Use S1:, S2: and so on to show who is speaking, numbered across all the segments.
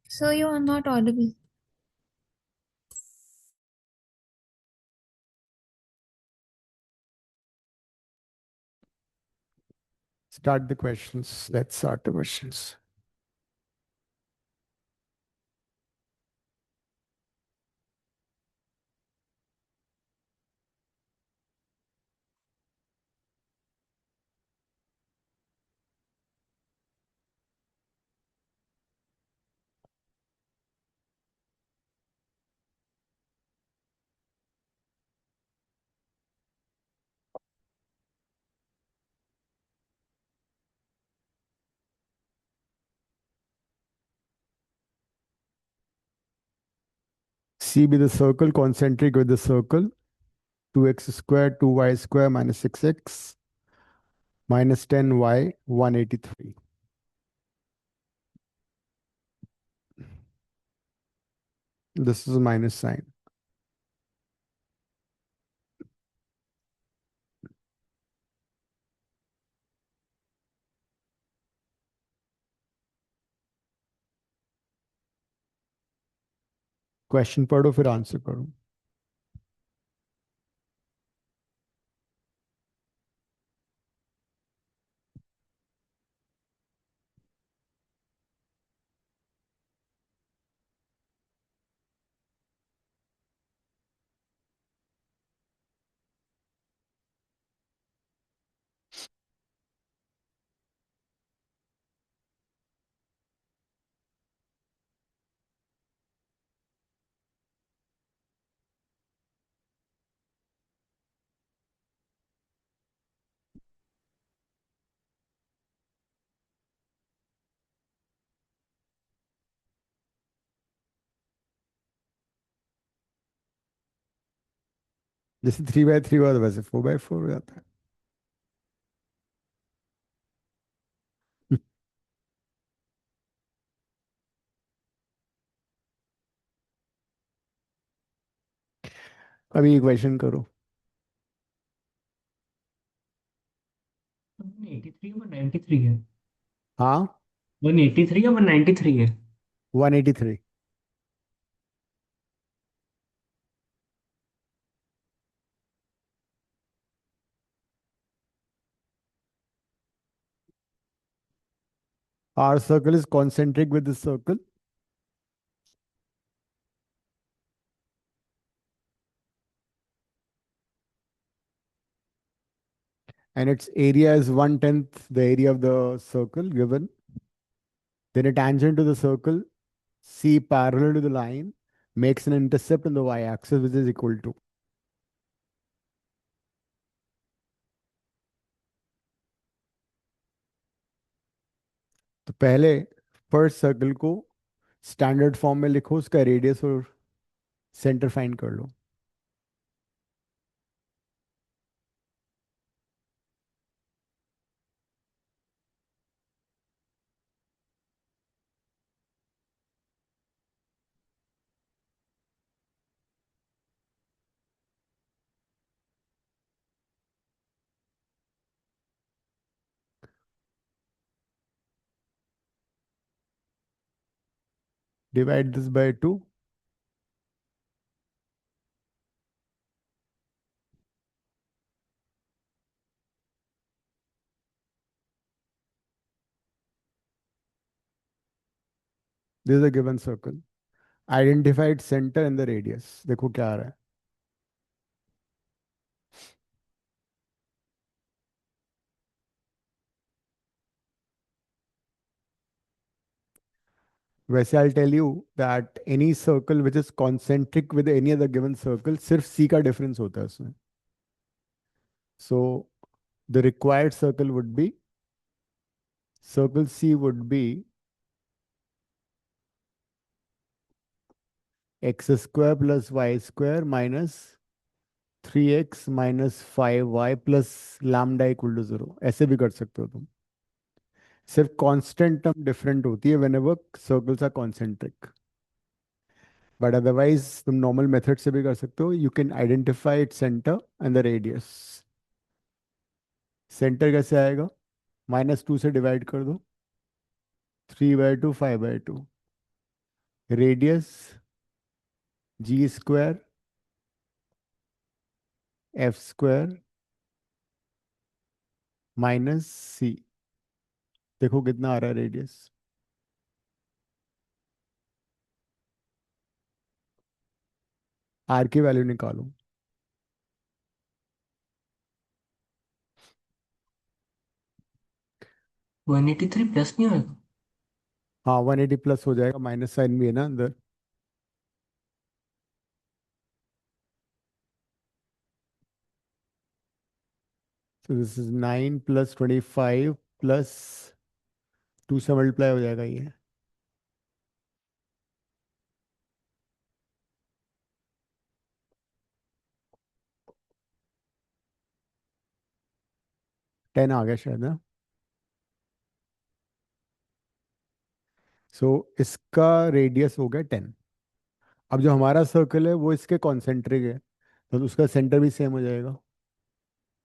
S1: So you are not audible.
S2: Start the questions. Let's start the questions. C be the circle concentric with the circle. 2x squared, 2y squared minus 6x minus 10y, 183. This is a minus sign. Question पढ़ो फिर answer करो. जैसे 3 by 3 हुआ तो वैसे 4 by 4 हो जाता है. अभी इक्वेशन करो.
S3: 183 या 193 है?
S2: हाँ.
S3: 183 या 193 है?
S2: 183. Our circle is concentric with this circle. And its area is 1/10 the area of the circle given. Then a tangent to the circle, C parallel to the line, makes an intercept on the y-axis which is equal to. तो पहले first circle को standard form में लिखो, उसका radius और centre find कर लो. Divide this by 2. This is a given circle. Identify its center and the radius. देखो क्या आ रहा है. वैसे I'll tell you that any circle which is concentric with any other given circle, सिर्फ C का difference होता है उसमें. So the required circle would be, circle C would be x square plus y square minus 3x minus 5y plus lambda equal to 0. ऐसे भी कर सकते हो तुम. सिर्फ कांस्टेंट टर्म डिफरेंट होती है whenever circles are concentric. But otherwise तुम नॉर्मल मेथड से भी कर सकते हो. You can identify it centre and the radius. Centre कैसे आएगा? -2 से डिवाइड कर दो. 3/2, 5/2. Radius g square f square minus c. देखो कितना आ रहा है रेडियस। आर की वैल्यू निकालो।
S3: 183 प्लस नहीं होएगा?
S2: हाँ 180 प्लस हो जाएगा, माइनस साइन भी है ना अंदर। तो दिस इज 9 प्लस 25 प्लस 2 से मल्टीप्लाई हो जाएगा ये। टेन आ गया शायद ना। सो इसका रेडियस हो गया 10। अब जो हमारा सर्कल है वो इसके कॉन्सेंट्रिक है, तो उसका सेंटर भी सेम हो जाएगा।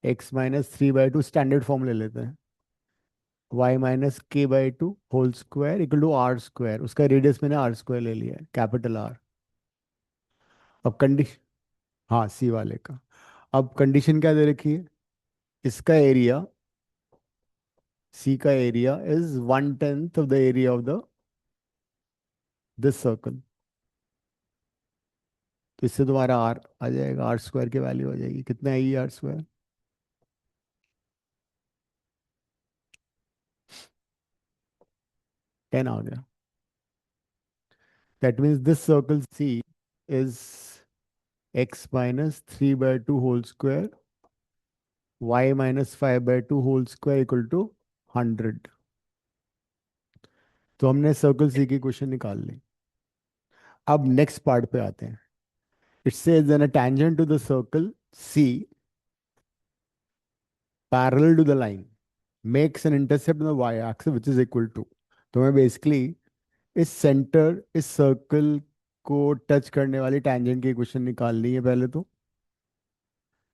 S2: x-3/2 स्टैंडर्ड फॉर्म ले लेते हैं। y-k/2 whole square equal to r square. उसका रेडियस मैंने आर स्क्वायर ले लिया है, कैपिटल आर। अब कंडीशन, हाँ सी वाले का। अब कंडीशन क्या दे रखी है? इसका एरिया, सी का area is 1/10 of the area of the this circle. तो इससे तुम्हारा आर आ जाएगा, आर स्क्वायर की वैल्यू आ जाएगी। कितना आएगी आर स्क्वायर? 10 आ गया। That means this circle C is x-3/2 whole square y-5/2 whole square equal to 100। तो हमने सर्कल सी की क्वेश्चन निकाल ली। अब नेक्स्ट पार्ट पे आते हैं। It says then a tangent to the circle c parallel to the line makes an intercept on the y axis which is equal to। तो मैं बेसिकली इस सेंटर, इस सर्कल को टच करने वाली tangent की इक्वेशन निकालनी है पहले तो।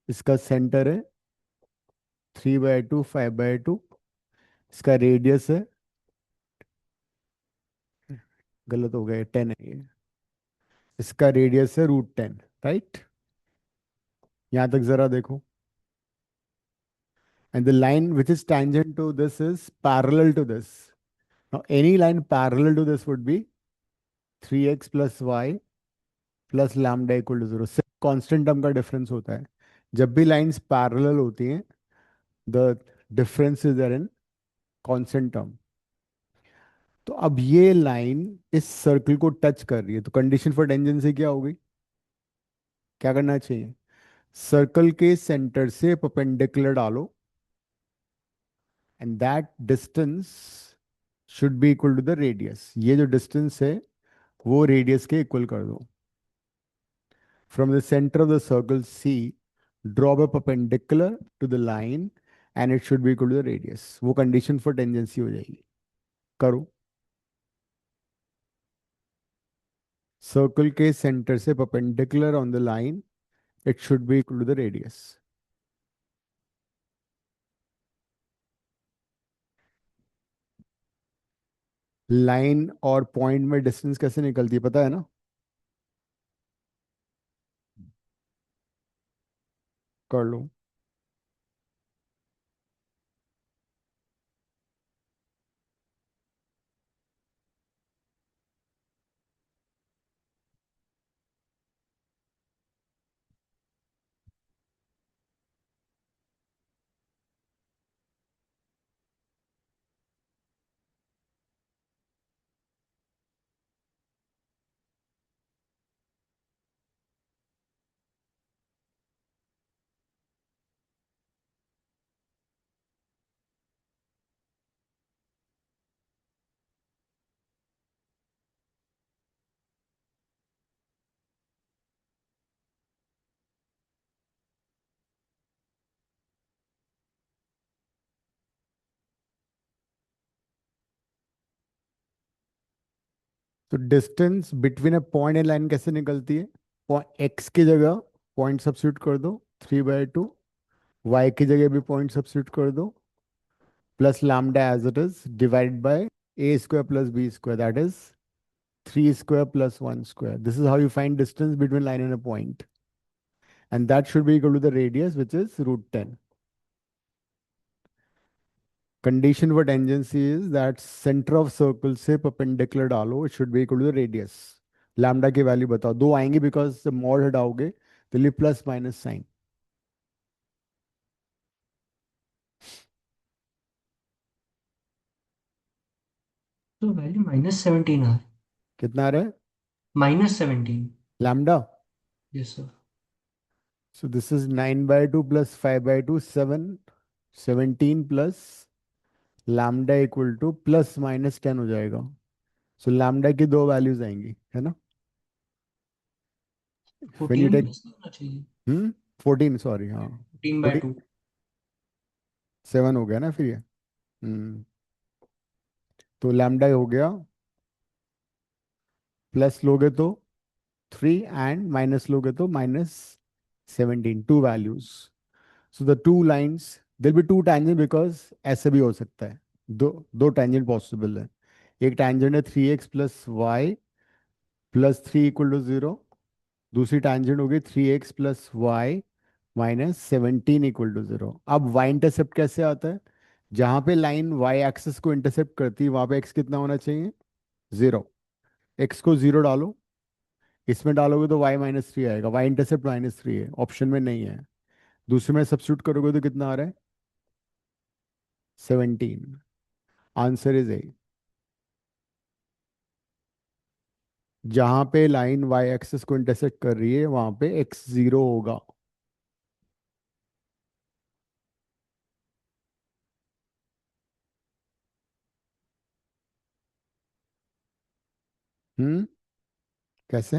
S2: इसका सेंटर है 3/2 5/2। इसका रेडियस है, गलत हो गया, 10 है ये। इसका रेडियस है √10, राइट। यहाँ तक जरा देखो। And the line which is tangent to this is parallel to this. Now any line parallel to this would be 3x plus y plus lambda equal to 0। सिर्फ कांस्टेंट टर्म का difference होता है। जब भी लाइंस पैरेलल होती हैं, the difference is there in constant term. तो अब ये लाइन इस सर्कल को टच कर रही है, तो कंडीशन फॉर टेंजेंसी क्या होगी? क्या करना चाहिए? सर्कल के सेंटर से परपेंडिकुलर डालो, and that distance should be equal to the radius. ये जो डिस्टेंस है वो रेडियस के इक्वल कर दो। From the center of the circle C, draw a perpendicular to the line and it should be equal to the radius। वो condition for tangency हो जाएगी। करो। सर्कल के सेंटर से perpendicular on the line, it should be equal to the radius। Line और point में distance कैसे निकलती है पता है ना? कर लो। तो distance between a point and line कैसे निकलती है? एक्स की जगह पॉइंट सब्स्टिट्यूट कर दो 3/2, वाई की जगह भी पॉइंट सब्स्टिट्यूट कर दो, plus lambda as it is divide by a square plus b square, that is 3 square plus 1 square. This is how you find distance between line and a point. And that should be equal to the radius, which is root 10. Condition for tangency is that center of circle से perpendicular डालो, it should be equal to the radius. Lambda की value बताओ, दो आएंगे because mod हटाओगे तो लिए plus minus sign.
S3: तो value -17 आ रही.
S2: कितना आ रहा है
S3: -17.
S2: Lambda?
S3: Yes sir.
S2: So this is 9/2 plus 5/2, 7. 17 plus lambda equal to plus minus 10 हो जाएगा. So lambda की दो वैल्यूज आएंगी, है ना? When you
S3: 14
S2: take
S3: प्लस नहीं होना चाहिए.
S2: 14, सॉरी, हाँ 14.
S3: 14/2.
S2: 7 हो गया ना फिर ये. हम्म तो lambda हो गया, प्लस लोगे तो 3 एंड माइनस लोगे तो -17, to values. So the two lines, there'll be two tangent because ऐसे भी हो सकता है. दो दो tangent possible है. एक tangent है 3x plus y plus 3 equal to 0. दूसरी tangent होगी 3x plus y minus 17 equal to 0. अब y इंटरसेप्ट कैसे आता है? जहां पे लाइन y एक्सिस को इंटरसेप्ट करती है वहां पे x कितना होना चाहिए? 0. x को 0 डालो, इसमें डालोगे तो y -3 आएगा. y इंटरसेप्ट -3 है, ऑप्शन में नहीं है. दूसरे में सब्स्टिट्यूट करोगे तो कितना आ रहा है? 17. Answer is a. जहां पे लाइन वाई एक्सिस को इंटरसेक्ट कर रही है वहां पे x 0 होगा. हम्म कैसे?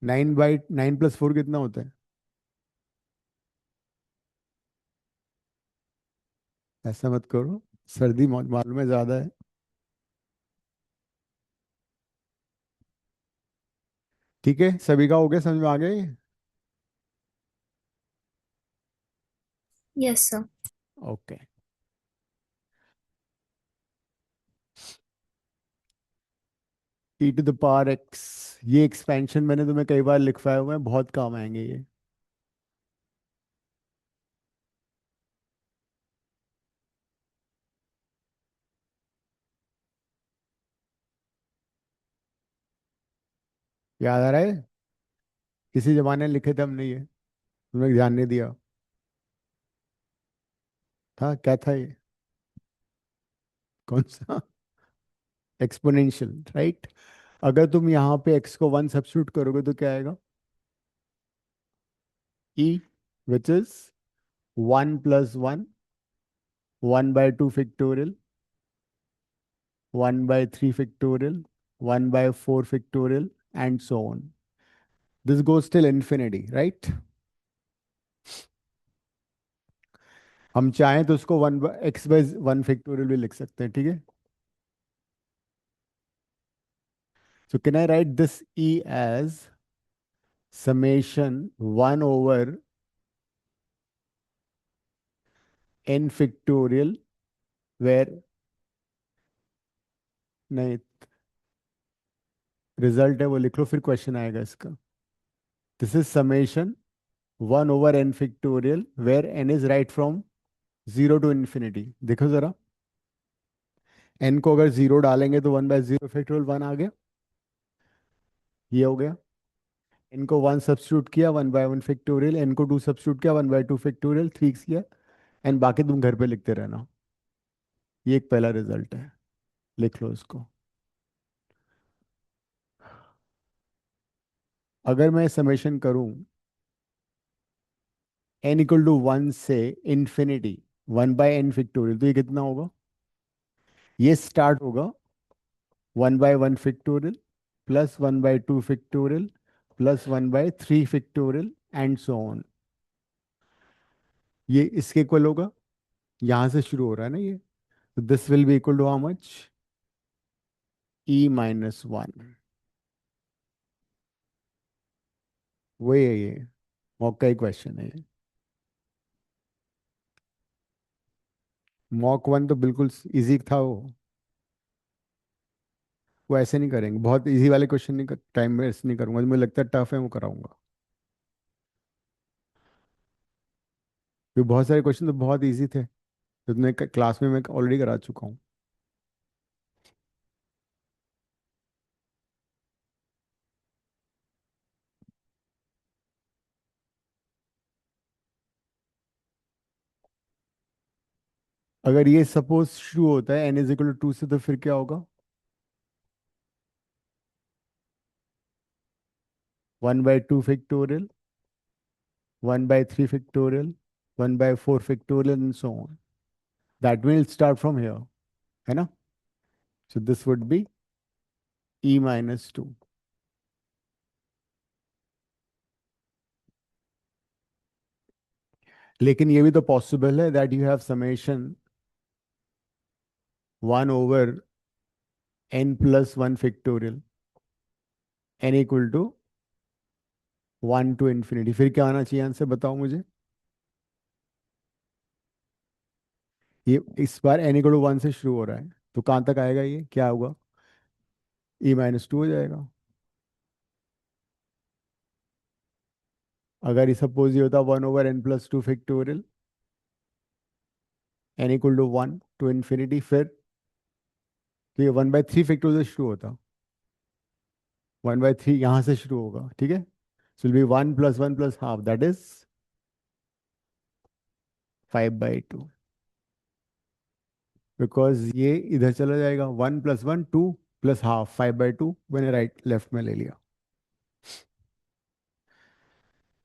S2: 9/9 + 4 कितना होता है? ऐसा मत करो, सर्दी मालूम है ज्यादा है. ठीक है, सभी का हो गया, समझ में आ गया ये?
S1: Yes, sir.
S2: ओके. e⁻x, ये एक्सपेंशन मैंने तुम्हें कई बार लिखवाए हुए हैं, बहुत काम आएंगे ये. याद आ रहा है? किसी जमाने में लिखे थे हमने ये, तुमने ध्यान नहीं दिया. था क्या था ये? कौन सा? Exponential, right. अगर तुम यहाँ पे x को 1 सब्स्टिट्यूट करोगे तो क्या आएगा? e, which is 1 + 1, 1/2 factorial, 1/3 factorial, 1/4 factorial, and so on. This goes till infinity, right? हम चाहें तो उसको 1/x/1 factorial भी लिख सकते हैं, ठीक है? So can I write this e as summation 1 over n factorial, where नहीं, रिजल्ट है वो लिख लो, फिर क्वेश्चन आएगा इसका. This is summation 1 over n factorial where n is right from 0 to infinity. देखो जरा, n को अगर 0 डालेंगे तो 1/0 factorial 1 आ गया, ये हो गया. n को 1 सब्स्टिट्यूट किया, 1/1 factorial. n को 2 सब्स्टिट्यूट किया, 1/2 factorial. 3 किया, एंड बाकी तुम घर पे लिखते रहना. ये एक पहला रिजल्ट है, लिख लो इसको. अगर मैं समेशन करूं n इक्वल टू 1 से इंफिनिटी 1/n factorial, तो ये कितना होगा? ये स्टार्ट होगा 1/1 factorial plus 1/2 factorial plus 1/3 factorial and so on. ये इसके इक्वल होगा, यहां से शुरू हो रहा है ना ये. This will be equal to how much? e-1. वही है ये, मौका ही क्वेश्चन है ये. मॉक वन तो बिल्कुल इजी था वो ऐसे नहीं करेंगे, बहुत इजी वाले क्वेश्चन नहीं, टाइम वेस्ट नहीं करूंगा, जो मुझे लगता है टफ है वो कराऊंगा। क्योंकि बहुत सारे क्वेश्चन तो बहुत इजी थे, जो तुमने क्लास में मैं ऑलरेडी करा चुका हूँ। अगर ये सपोज शुरू होता है n इज इक्वल टू 2 से, तो फिर क्या होगा? 1/2 factorial, 1/3 factorial, 1/4 factorial and so on. That will start from here, है ना? So this would be e-2। लेकिन ये भी तो पॉसिबल है that you have summation 1/n+1 factorial, n equal to 1 to ∞। फिर क्या आना चाहिए आंसर, बताओ मुझे। ये इस बार n इक्वल टू 1 से शुरू हो रहा है, तो कहाँ तक आएगा, ये क्या होगा? e-2 हो जाएगा। अगर ये सपोज ये होता 1/n+2 factorial, n equal to 1 to ∞, फिर तो ये 1/3 फैक्टोरियल से शुरू होता, 1/3 यहाँ से शुरू होगा, ठीक है। So will be 1+1+½ that is 5/2, because ये इधर चला जाएगा, 1+1 2+½ 5/2 मैंने राइट लेफ्ट में ले लिया।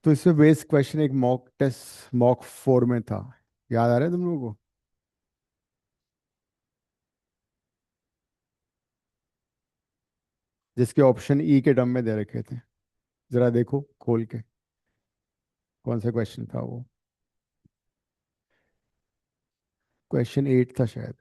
S2: तो इसमें बेस क्वेश्चन एक मॉक टेस्ट मॉक 4 में था, याद आ रहा है तुम लोगों को? जिसके ऑप्शन ई के टर्म में दे रखे थे, जरा देखो खोल के कौन सा क्वेश्चन था वो। क्वेश्चन 8 था शायद।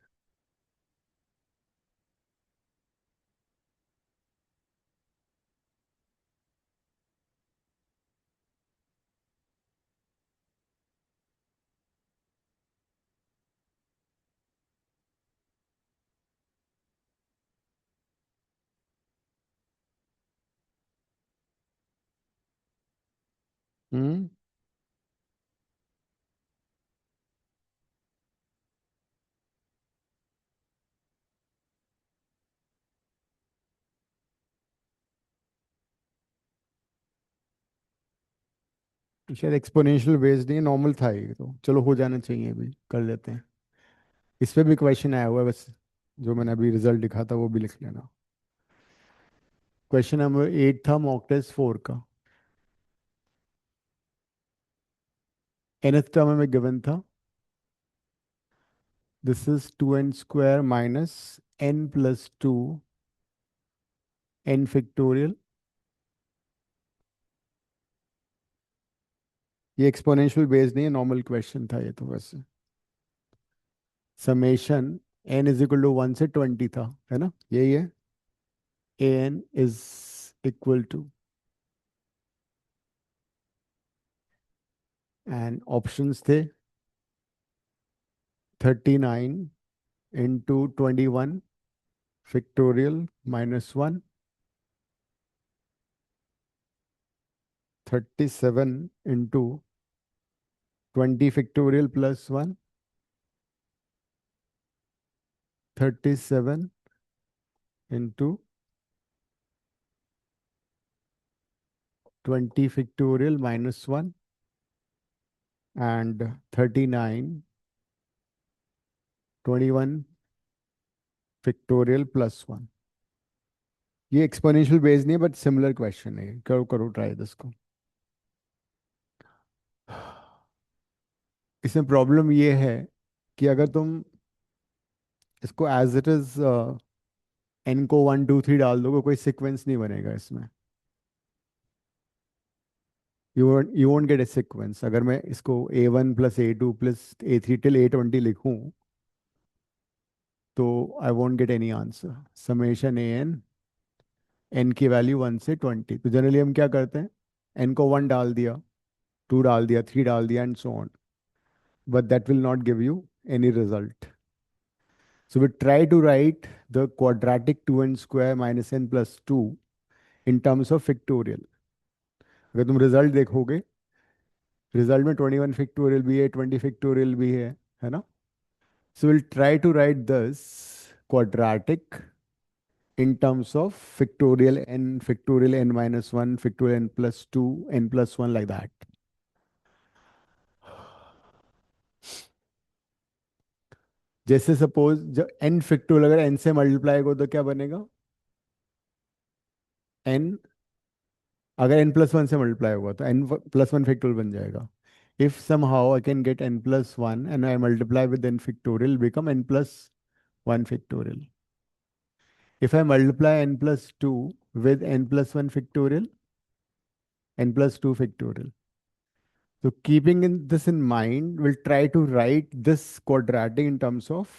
S2: हम्म। शायद एक्सपोनेंशियल बेस्ड नहीं, नॉर्मल था ये, तो चलो हो जाना चाहिए, अभी कर लेते हैं। इस पे भी क्वेश्चन आया हुआ है बस, जो मैंने अभी रिजल्ट लिखा था वो भी लिख लेना। क्वेश्चन नंबर 8 था मॉक टेस्ट 4 का। nth टर्म में गिवन था, this is 2n² minus n+2 n factorial. ये एक्सपोनेंशियल बेस्ड नहीं है, नॉर्मल क्वेश्चन था ये तो वैसे। Summation n is equal to 1 से 20 था, है ना, यही है। an is equal to, and options थे 39 into 21 factorial -1, 37 into 20 factorial +1, 37 into 20 factorial -1, and 39 21 factorial +1। ये एक्सपोनेंशियल बेस नहीं है, बट सिमिलर क्वेश्चन है, करो करो ट्राई दिस को। इसमें प्रॉब्लम ये है कि अगर तुम इसको एज इट इज n को 1 2 3 डाल दोगे, कोई सीक्वेंस नहीं बनेगा इसमें। You won't get A sequence. अगर मैं इसको a1 + a2 + a3 till a20 लिखूं, तो I won't get any answer. Summation an, n की वैल्यू 1 से 20, तो जनरली हम क्या करते हैं, n को 1 डाल दिया, 2 डाल दिया, 3 डाल दिया and so on, but that will not give you any result. So we try to write the quadratic 2n square minus n plus 2 in terms of factorial. अगर तुम रिजल्ट देखोगे, रिजल्ट में 21 फैक्टोरियल भी है, 20 फैक्टोरियल भी है ना? So we'll try to write this quadratic in terms of factorial n minus 1, factorial n plus 2, n plus 1, like that. जैसे सपोज जब n फैक्टोरियल अगर n से मल्टीप्लाई हो तो क्या बनेगा? n, अगर n प्लस वन से मल्टीप्लाई होगा तो n प्लस वन फैक्टोरियल बन जाएगा. If somehow I can get n plus one and I multiply with n factorial, become n plus one factorial. If I multiply n plus 2 with n plus 1 factorial, n plus 2 factorial. So keeping this in mind, we'll try to write this quadratic in terms of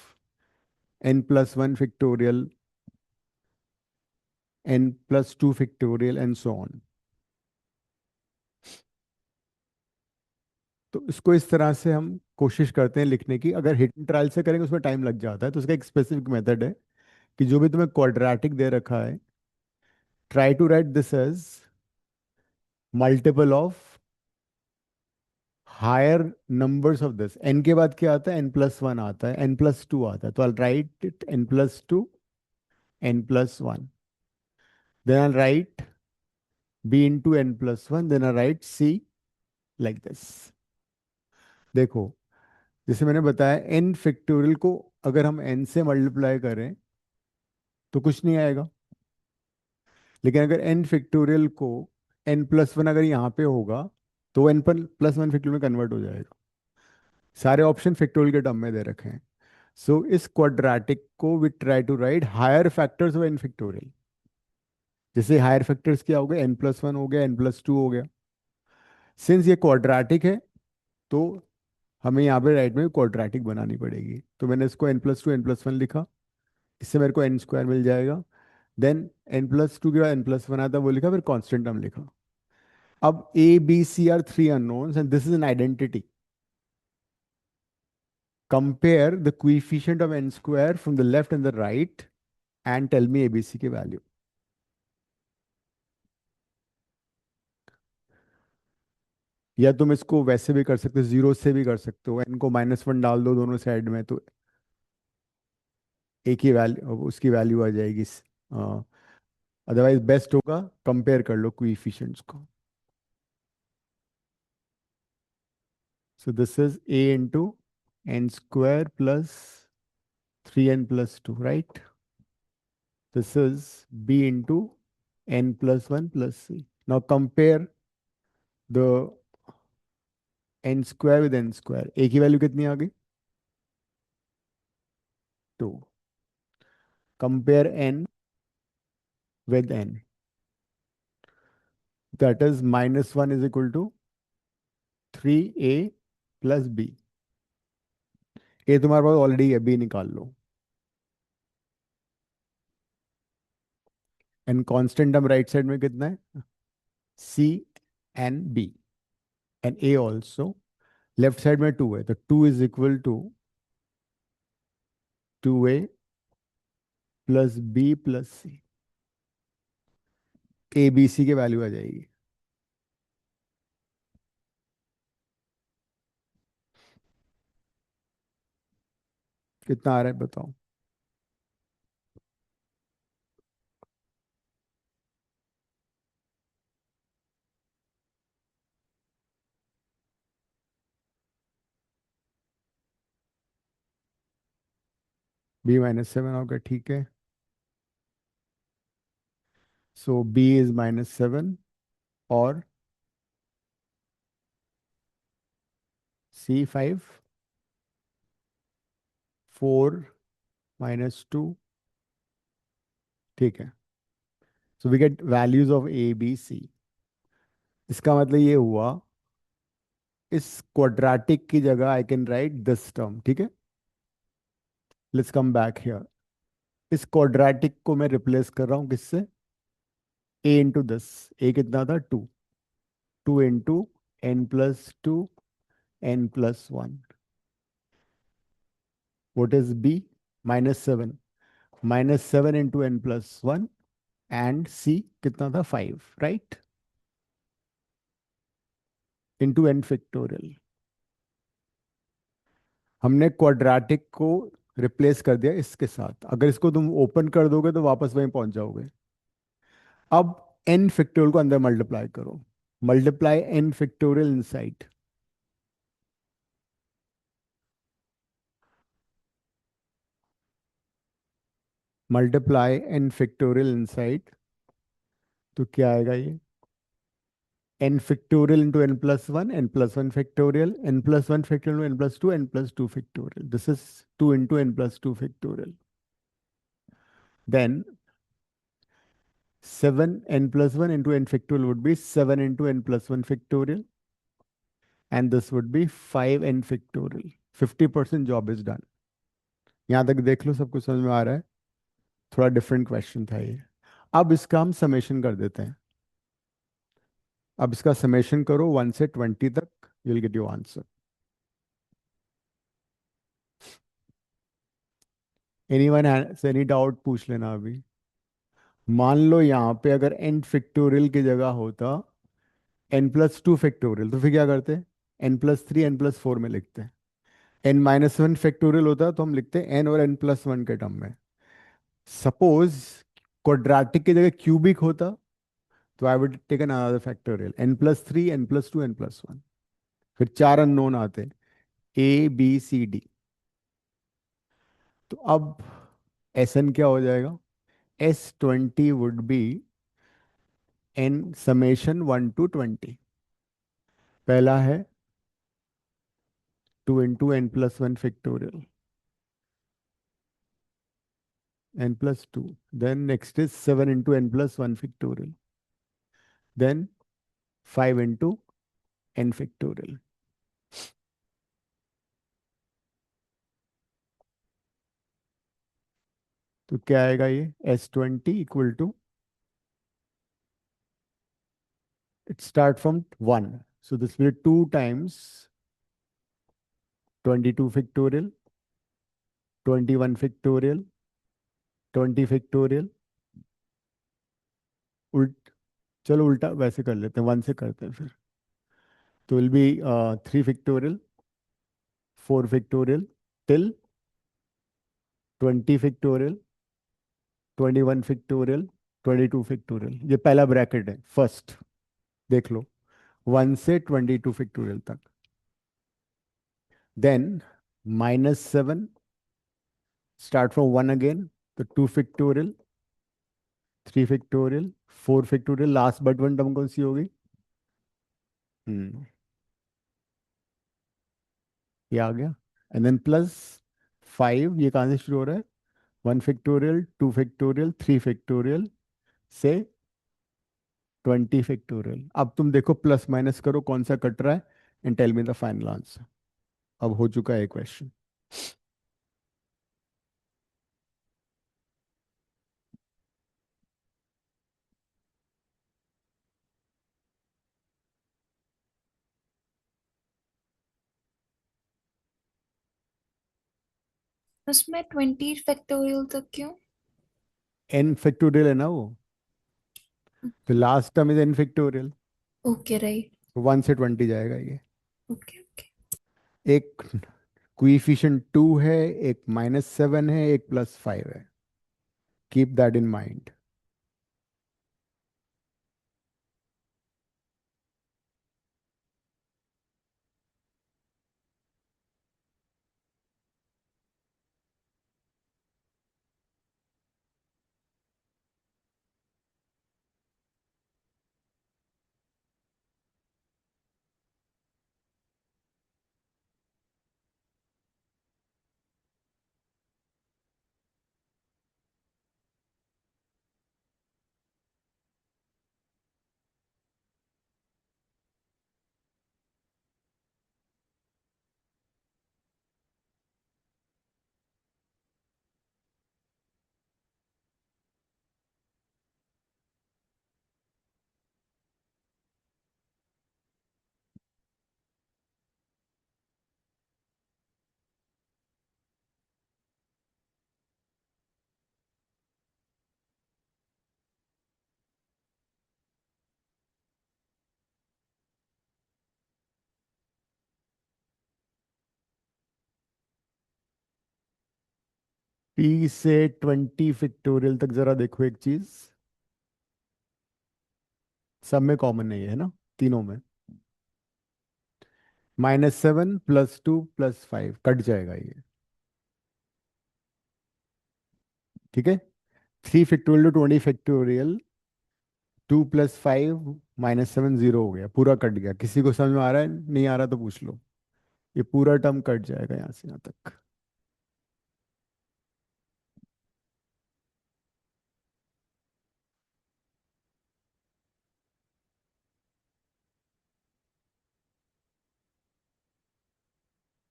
S2: n plus 1 factorial, n plus 2 factorial, and so on. तो इसको इस तरह से हम कोशिश करते हैं लिखने की. अगर हिडन ट्रायल से करेंगे उसमें टाइम लग जाता है, तो उसका एक स्पेसिफिक मेथड है कि जो भी तुम्हें क्वाड्रेटिक दे रखा है, try to right this as multiple of higher numbers of this. N के बाद क्या आता है? एन प्लस वन आता है, एन प्लस टू आता है. तो I write it n plus two, n plus one. Then I write b into n plus one. Then I write c like this. देखो, जैसे मैंने बताया, एन फैक्टोरियल को अगर हम एन से मल्टीप्लाई करें तो कुछ नहीं आएगा. लेकिन अगर एन फैक्टोरियल को एन प्लस वन अगर यहाँ पे होगा तो एन पर प्लस वन फैक्टोरियल में कन्वर्ट हो जाएगा. सारे ऑप्शन फैक्टोरियल के टर्म में दे रखे हैं. सो इस क्वाड्रेटिक को we try to write higher factors of n factorial. जैसे हायर फैक्टर्स क्या हो गए? एन प्लस वन हो गया, एन प्लस टू हो गया. सिंस ये क्वाड्रेटिक है तो हमें यहाँ पे राइट में क्वाड्रेटिक बनानी पड़ेगी. तो मैंने इसको n plus two, n plus one लिखा. इससे मेरे को एन स्क्वायर मिल जाएगा. देन एन प्लस टू के बाद एन प्लस वन आता वो लिखा, फिर कॉन्स्टेंट टर्म लिखा. अब a b c are three unknowns and this is an identity. Compare the coefficient of n square from the left and the right and tell me ABC की वैल्यू. या तुम इसको वैसे भी कर सकते हो, जीरो से भी कर सकते हो. एन को माइनस वन डाल दो दोनों साइड में तो एक ही वैल्यू, उसकी वैल्यू आ जाएगी. अदरवाइज बेस्ट होगा कंपेयर कर लो कोएफिशिएंट्स को. So this is a into n square plus three n plus two, right? This is b into n plus one plus c. Now compare the n square with n square. A की value कितनी आ गई? Two. Compare n with n, that is minus 1 is equal to 3a plus b. a तुम्हारे पास already है, b निकाल लो. And constant term right side में कितना है? c एंड b एंड a ऑल्सो. लेफ्ट साइड में 2 है तो 2 is equal to 2a plus b plus c. a b c की वैल्यू आ जाएगी. कितना आ रहा है बताओ? b माइनस सेवन होगा, ठीक है. So b is minus seven और c five, four minus two, ठीक है. So we get values of a b c. इसका मतलब ये हुआ, इस क्वाड्रेटिक की जगह I can write this term, ठीक है. Let's come back here. इस क्वाड्रेटिक को मैं रिप्लेस कर रहा हूं किससे? ए इंटू दिस. ए कितना था? Two. Two into n plus two, n plus one. What is b? -7, -7 into n+1 and c कितना था 5, राइट, इंटू n फैक्टोरियल। हमने क्वाड्रेटिक को रिप्लेस कर दिया इसके साथ, अगर इसको तुम ओपन कर दोगे तो वापस वहीं पहुंच जाओगे। अब n फैक्टोरियल को अंदर मल्टीप्लाई करो, multiply n factorial inside, multiply n factorial inside, तो क्या आएगा ये, n factorial into n+1, n+1 factorial, n+1 factorial, n+2, n+2 factorial, this is 2 into n+2 factorial, then 7 n+1 into n factorial would be 7 into n+1 factorial, and this would be 5 n factorial. 50% job is done. यहाँ तक देख लो, सब कुछ समझ में आ रहा है? थोड़ा डिफरेंट क्वेश्चन था ये। अब इसका हम समेशन कर देते हैं। अब इसका समेशन करो 1 से 20 तक, you'll get your answer. Anyone has any doubt पूछ लेना अभी। मान लो यहाँ पे अगर n फैक्टोरियल की जगह होता n+2 फैक्टोरियल, तो फिर क्या करते? n+3 n+4 में लिखते। n-1 फैक्टोरियल होता तो हम लिखते n और n+1 के टर्म में। सपोज क्वाड्रेटिक की जगह क्यूबिक होता तो I would taken another factorial, n+3 n+2 n+1। फिर चार अननोन आते, ए बी सी डी। तो अब Sn क्या हो जाएगा? S20 would be n summation 1 to 20। पहला है 2 into n+1 factorial, n+2, then next is 7 into n+1 factorial, then 5 into n factorial। तो क्या आएगा ये? S20 equal to, it start from 1, so this will be 2 times 22 factorial, 21 factorial, 20 factorial। उल्ट चलो उल्टा वैसे कर लेते हैं, 1 से करते हैं फिर। तो will be 3 factorial, 4 factorial till 20 factorial, 21 factorial, 22 factorial। ये पहला ब्रैकेट है फर्स्ट, देख लो, 1 से 22 फैक्टोरियल तक। देन -7, स्टार्ट फ्रॉम 1 अगेन, तो 2 factorial, 3 factorial, 4 factorial, last but one term कौन सी होगी? हम्म ये आ गया। एंड देन +5, ये कहाँ से शुरू हो रहा है? 1 फैक्टोरियल, 2 फैक्टोरियल, 3 फैक्टोरियल से 20 फैक्टोरियल। अब तुम देखो प्लस माइनस करो कौन सा कट रहा है, and tell me the final answer. अब हो चुका है क्वेश्चन।
S1: उसमें 20 फैक्टोरियल तक क्यों?
S2: n फैक्टोरियल है ना वो, तो last term is n factorial,
S1: okay right.
S2: 1 से 20 जाएगा ये।
S1: Okay okay.
S2: एक कोएफिशिएंट 2 है, एक -7 है, एक +5 है, keep that in mind. P से 20 फैक्टोरियल तक जरा देखो एक चीज, सब में कॉमन नहीं है ना, तीनों में। -7 +2 +5 कट जाएगा ये, ठीक है। 3 फैक्टोरियल टू 20 फैक्टोरियल, 2 + 5 -7 0 हो गया, पूरा कट गया। किसी को समझ में आ रहा है, नहीं आ रहा तो पूछ लो। ये पूरा टर्म कट जाएगा यहाँ से यहाँ तक।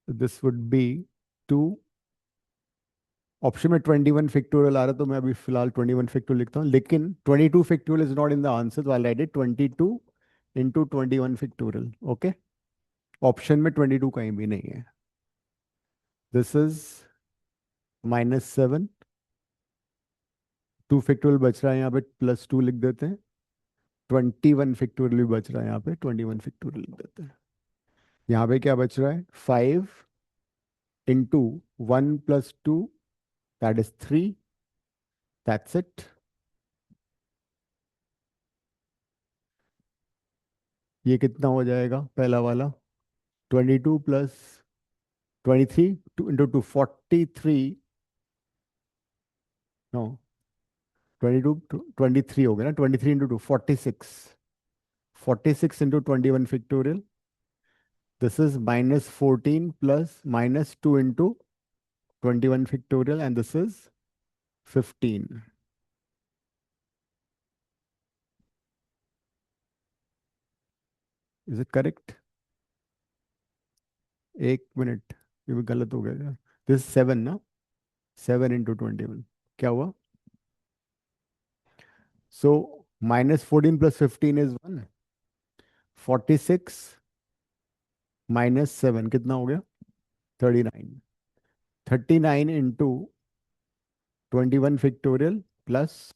S2: This would B 2। ऑप्शन में 21 फैक्टोरियल आ रहा, तो मैं अभी फिलहाल 21 फैक्टोरियल लिखता हूँ, लेकिन 22 factorial is not in the answer, तो I write it 22 into 21 factorial. Okay, option में 22 कहीं भी नहीं है। दिस इज -7, 2 फैक्टोरियल बच रहा है यहाँ पे, +2 लिख देते हैं। 21 फैक्टोरियल भी बच रहा है यहाँ पे, 21 फैक्टोरियल लिख देते हैं। यहाँ पे क्या बच रहा है, 5 into 1 + 2, that is 3, that's it. ये कितना हो जाएगा पहला वाला, 22 + 23, 2 इंटू 2 43, नो 22 23 हो गया ना, 23 into 2 46, 46 into 21 factorial. This is -14 plus -2 into 21 factorial, and this is 15। Is it correct? एक मिनट, ये भी गलत हो गया। दिस 7 ना, 7 इंटू 21 क्या हुआ? सो -14 + 15 इज 1, 46 -7 कितना हो गया, 39। 39 इंटू 21 फैक्टोरियल प्लस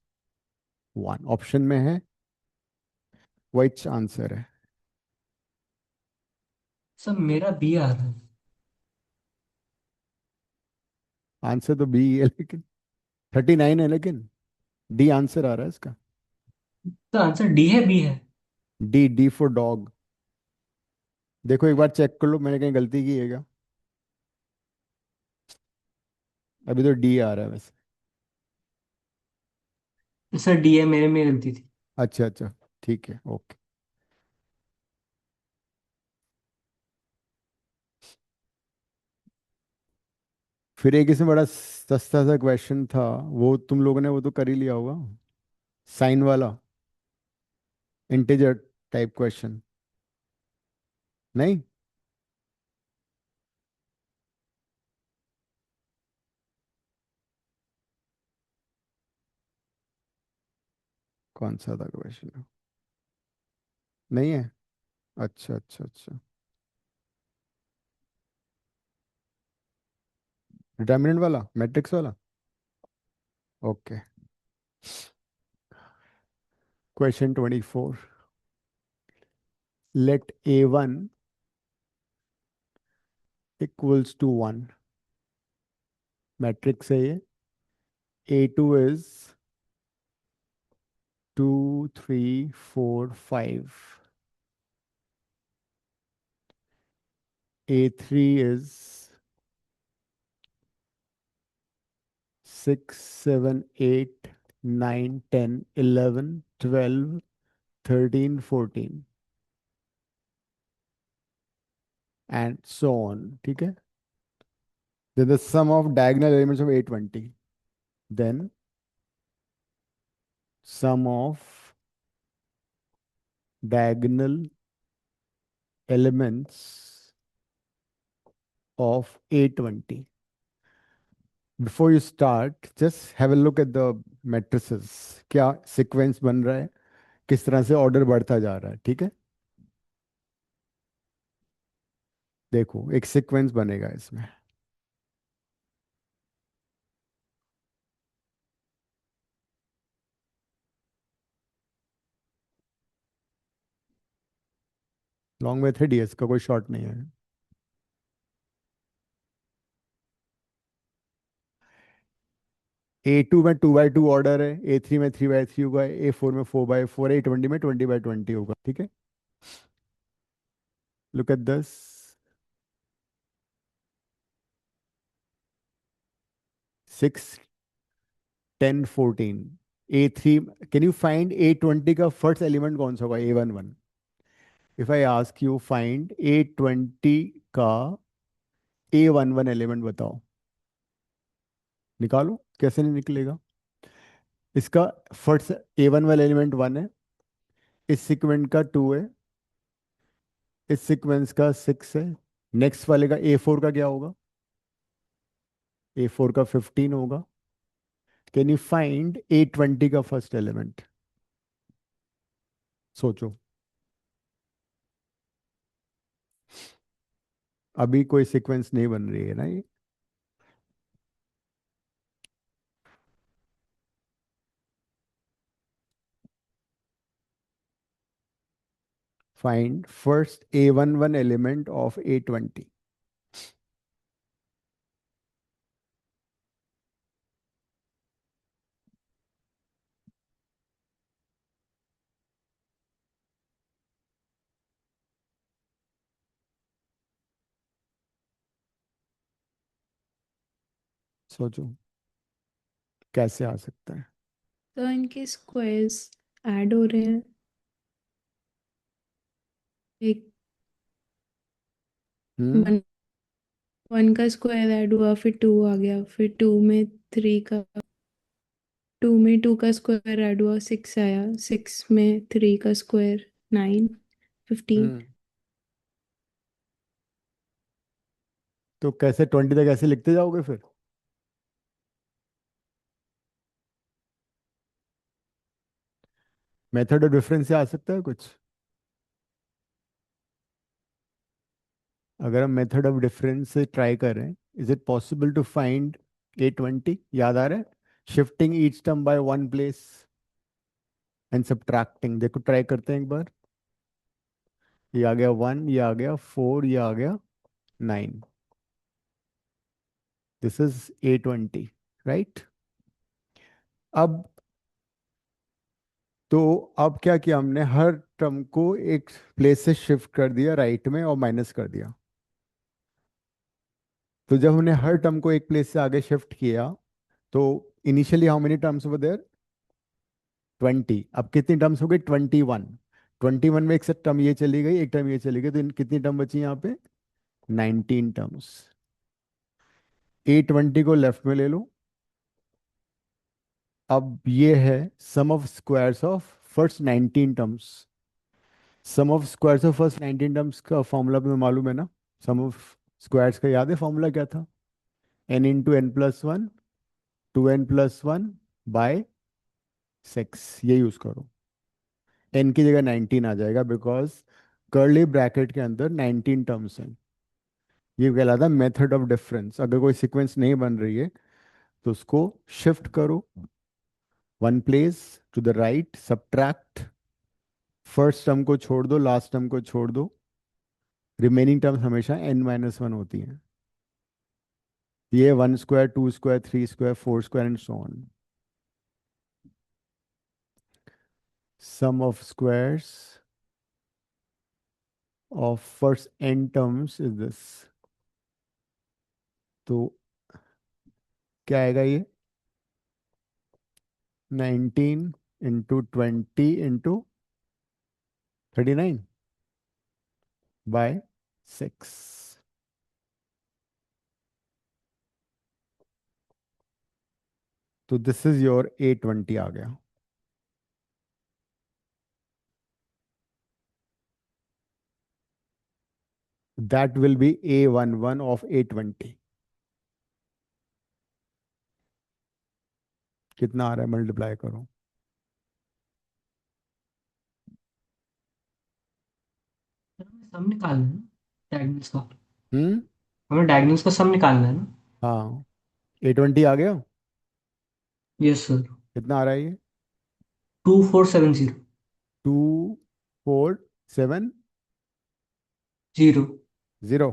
S2: 1 ऑप्शन में है, विच आंसर है?
S3: सर मेरा बी आ रहा है।
S2: आंसर तो बी है, लेकिन 39 है, लेकिन डी आंसर आ रहा है इसका।
S3: तो आंसर डी है, बी है?
S2: D, D for dog. देखो एक बार चेक कर लो, मैंने कहीं गलती की है क्या? अभी तो डी आ रहा है वैसे।
S3: सर डी है, मेरे में गलती थी।
S2: अच्छा अच्छा, ठीक है, ओके। फिर एक इसमें बड़ा सस्ता सा क्वेश्चन था, वो तुम लोगों ने वो तो कर ही लिया होगा, साइन वाला, इंटीजर टाइप क्वेश्चन। नहीं? कौन सा था क्वेश्चन? नहीं है? अच्छा अच्छा अच्छा, डिटर्मिनेंट वाला, मैट्रिक्स वाला। Okay, question 24। Let A1 equals to 1, matrix है ये। A2 is 2 3 4 5, A3 is 6 7 8 9 10 11 12 13 14 and so on, ठीक है। then the sum of diagonal elements of A20, then sum of diagonal elements of A20. Before you start, just have a look at the matrices, क्या sequence बन रहा है, किस तरह से order बढ़ता जा रहा है, ठीक है। देखो एक सीक्वेंस बनेगा इसमें। लॉन्ग मेथड ही है, इसका कोई शॉर्ट नहीं है। A2 में 2 by 2 ऑर्डर है, A3 में 3 by 3 होगा, A4 में 4 by 4, A20 में 20 by 20 होगा, ठीक है। Look at this, 6 10 14, A3, can you find A20 का फर्स्ट एलिमेंट कौन सा होगा? A11। If I ask you find A20 का A11 एलिमेंट बताओ, निकालो, कैसे नहीं निकलेगा? इसका फर्स्ट A11 एलिमेंट 1 है, इस सीक्वेंस का 2 है, इस सीक्वेंस का 6 है, नेक्स्ट वाले का A4 का क्या होगा? A4 का 15 होगा। कैन यू फाइंड A20 का फर्स्ट एलिमेंट? सोचो, अभी कोई सीक्वेंस नहीं बन रही है ना ये। Find first A11 element of A20। सोचो कैसे आ सकता है।
S1: तो इनके स्क्वायर्स ऐड हो रहे हैं। एक
S2: हम्म।
S1: 1 का स्क्वायर ऐड हुआ, फिर 2 आ गया, फिर 2 में 3 का, 2 में 2 का स्क्वायर ऐड हुआ, 6 आया, 6 में 3 का स्क्वायर 9, 15।
S2: हम्म। तो कैसे 20 तक ऐसे लिखते जाओगे फिर? मेथड ऑफ डिफरेंस से आ सकता है कुछ? अगर हम मेथड ऑफ डिफरेंस से ट्राई करें, is it possible to find A20? याद आ रहा है? Shifting each term by one place and subtracting. देखो ट्राई करते हैं एक बार। ये आ गया 1, ये आ गया 4, ये आ गया 9। This is A20, right? अब तो अब क्या किया हमने, हर टर्म को एक प्लेस से शिफ्ट कर दिया राइट में और माइनस कर दिया। तो जब हमने हर टर्म को एक प्लेस से आगे शिफ्ट किया, तो initially how many terms were there? 20। अब कितनी टर्म्स हो गई? 21। 21 में एक से टर्म ये चली गई, एक टर्म ये चली गई, तो कितनी टर्म बची यहाँ पे? 19 टर्म्स। A20 को लेफ्ट में ले लो। अब ये है sum of squares of first 19 terms. Sum of squares of first 19 terms का फॉर्मूला तुम्हें मालूम है ना? सम ऑफ स्क्वायर्स का याद है फॉर्मूला क्या था? n × n+1, 2n+1 बाय 6, ये यूज करो। n की जगह 19 आ जाएगा, बिकॉज कर्ली ब्रैकेट के अंदर 19 टर्म्स हैं। ये कहलाता है मेथड ऑफ डिफरेंस। अगर कोई सीक्वेंस नहीं बन रही है तो उसको शिफ्ट करो one place to the right, subtract, first term को छोड़ दो, लास्ट टर्म को छोड़ दो, रिमेनिंग टर्म्स हमेशा n-1 होती हैं। ये 1 square, 2 square, 3 square, 4 square and so on. Sum of squares of first n terms is this. तो क्या आएगा ये? 19 × 20 × 39 बाय 6। तो दिस इज योर A20 आ गया। That will be A11 of A20। कितना आ रहा है? मल्टीप्लाई करो।
S3: सर हमें सम निकालना है ना डायगोनल्स का।
S2: हम्म।
S3: हमें डायगोनल्स का सम निकालना है ना।
S2: हाँ, A20 आ गया।
S3: Yes sir.
S2: कितना आ रहा है ये?
S3: 2470।
S2: 2470। जीरो।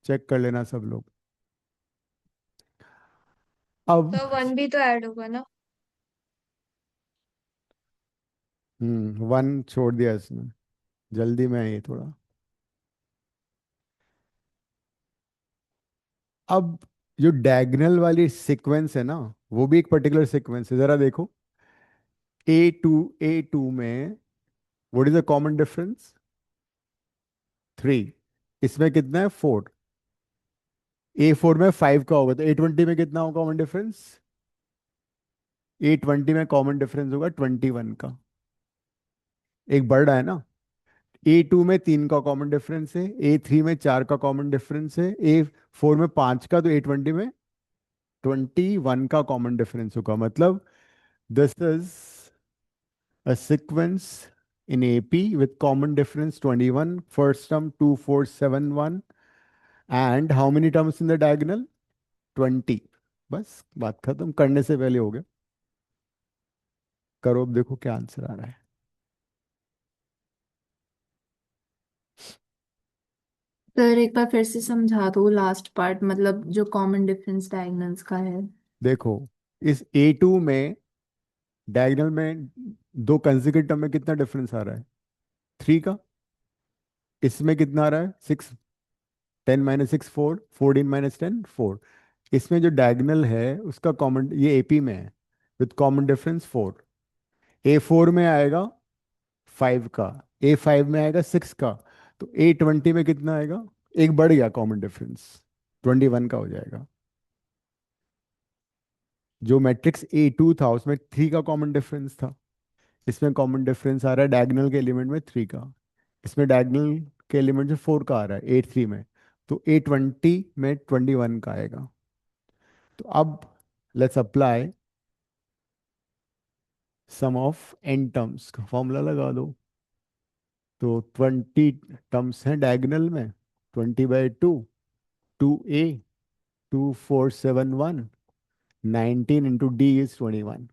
S2: चेक कर लेना सब लोग। अब
S4: तो 1 भी तो ऐड होगा ना।
S2: 1 छोड़ दिया इसने, जल्दी में है ये थोड़ा। अब जो डायगोनल वाली सीक्वेंस है ना, वो भी एक पर्टिकुलर सीक्वेंस है, जरा देखो। ए टू में what is the common difference? 3। इसमें कितना है? 4। A4 में 5 का होगा, तो A20 में कितना होगा कॉमन डिफरेंस? A20 में कॉमन डिफरेंस होगा 21 का। एक बढ़ रहा है ना। A2 में 3 का कॉमन डिफरेंस है, A3 में 4 का कॉमन डिफरेंस है, A4 में 5 का, तो A20 में 21 का कॉमन डिफरेंस होगा। मतलब this is a sequence in AP with common difference 21, first term 2471, and how many terms in the diagonal? 20। बस बात खत्म, करने से पहले हो गया। करो, अब देखो क्या आंसर आ रहा है।
S1: सर एक बार फिर से समझा दो लास्ट पार्ट, मतलब जो कॉमन डिफरेंस डायगोनल्स का है।
S2: देखो, इस A2 में डायगोनल में दो कंसेक्यूटिव टर्म में कितना डिफरेंस आ रहा है? 3 का। इसमें कितना आ रहा है? 6। 10 - 6 4, 14 - 10 4। इसमें जो डायगोनल है उसका कॉमन, ये AP में है, विथ कॉमन डिफरेंस 4। A4 में आएगा 5 का, A5 में आएगा 6 का, तो A20 में कितना आएगा? एक बढ़ गया कॉमन डिफरेंस, 21 का हो जाएगा। जो मैट्रिक्स A2 था उसमें 3 का कॉमन डिफरेंस था, इसमें कॉमन डिफरेंस आ रहा है डायगोनल के एलिमेंट में 3 का, इसमें डायगोनल के एलिमेंट में 4 का आ रहा है A3 में, तो A20 में 21 का आएगा। तो अब let's apply sum of n terms का फॉर्मूला लगा दो। तो 20 टर्म्स हैं डायगोनल में, 20/2, 2a, 2471, 19 into d is 21।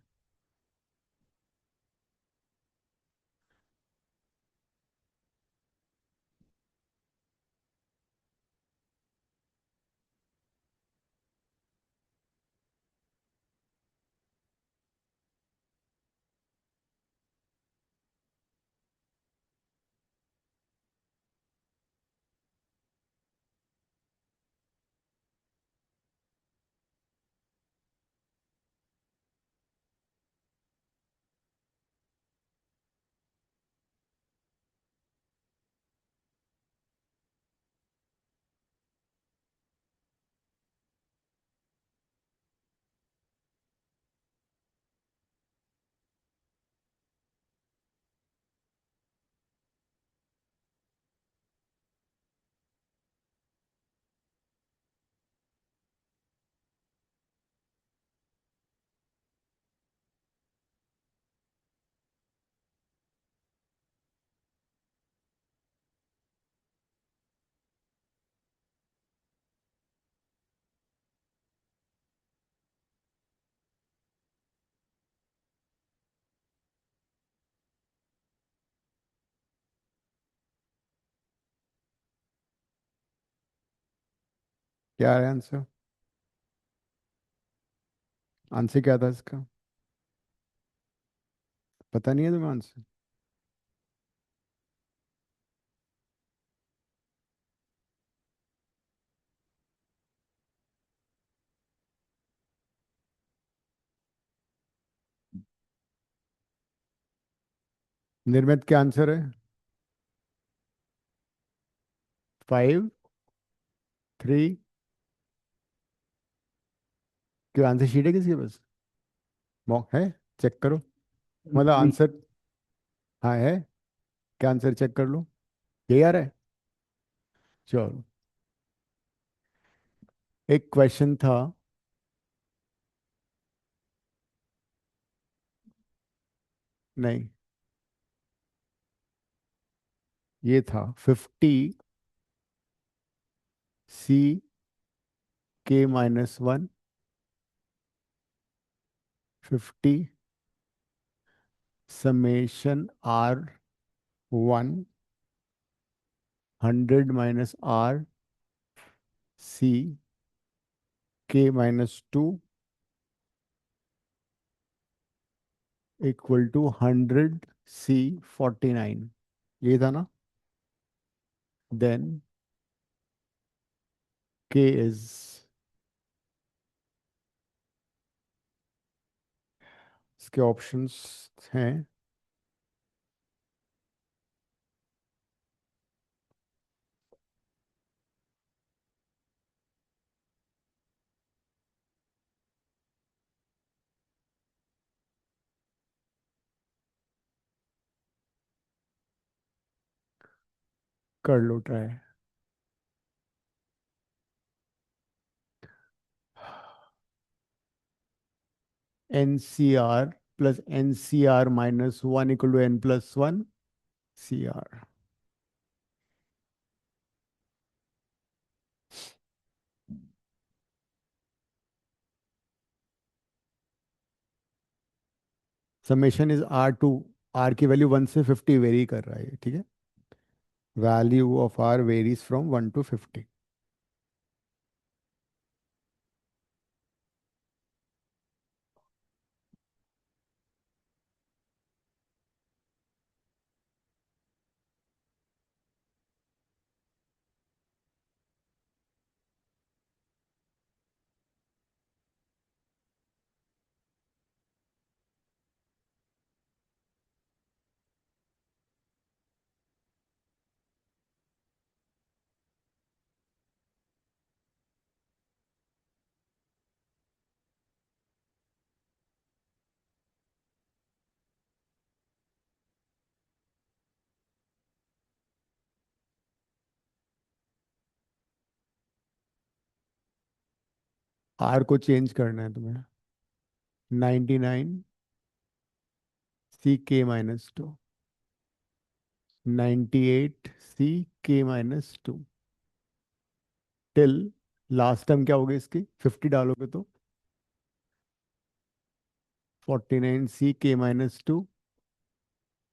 S2: क्या है आंसर? आंसर क्या था इसका? पता नहीं है तुम्हें आंसर? निर्मित क्या आंसर है? 5 3। क्यों, आंसर शीट है किसी के पास? मॉक है? चेक करो, मतलब
S3: नहीं।
S2: आंसर। हाँ है। क्या आंसर, चेक कर लो। यही आ रहा है। चलो, एक क्वेश्चन था। नहीं, ये था 50 C k - 1, 50 summation R1, 100 - R C k - 2 equal to 100 C 49, ये था ना. देन K इज, इसके ऑप्शंस हैं. कर लो try. NCR plus NCR-1 equal to N+1 CR. Summation is R2. R की वैल्यू 1 से 50 वेरी कर रहा है, ठीक है. Value of R varies from 1 to 50. R को चेंज करना है तुम्हें. 99 CK-2, 98 CK-2 till last term क्या होगा इसकी, 50 डालोगे तो 49 CK-2,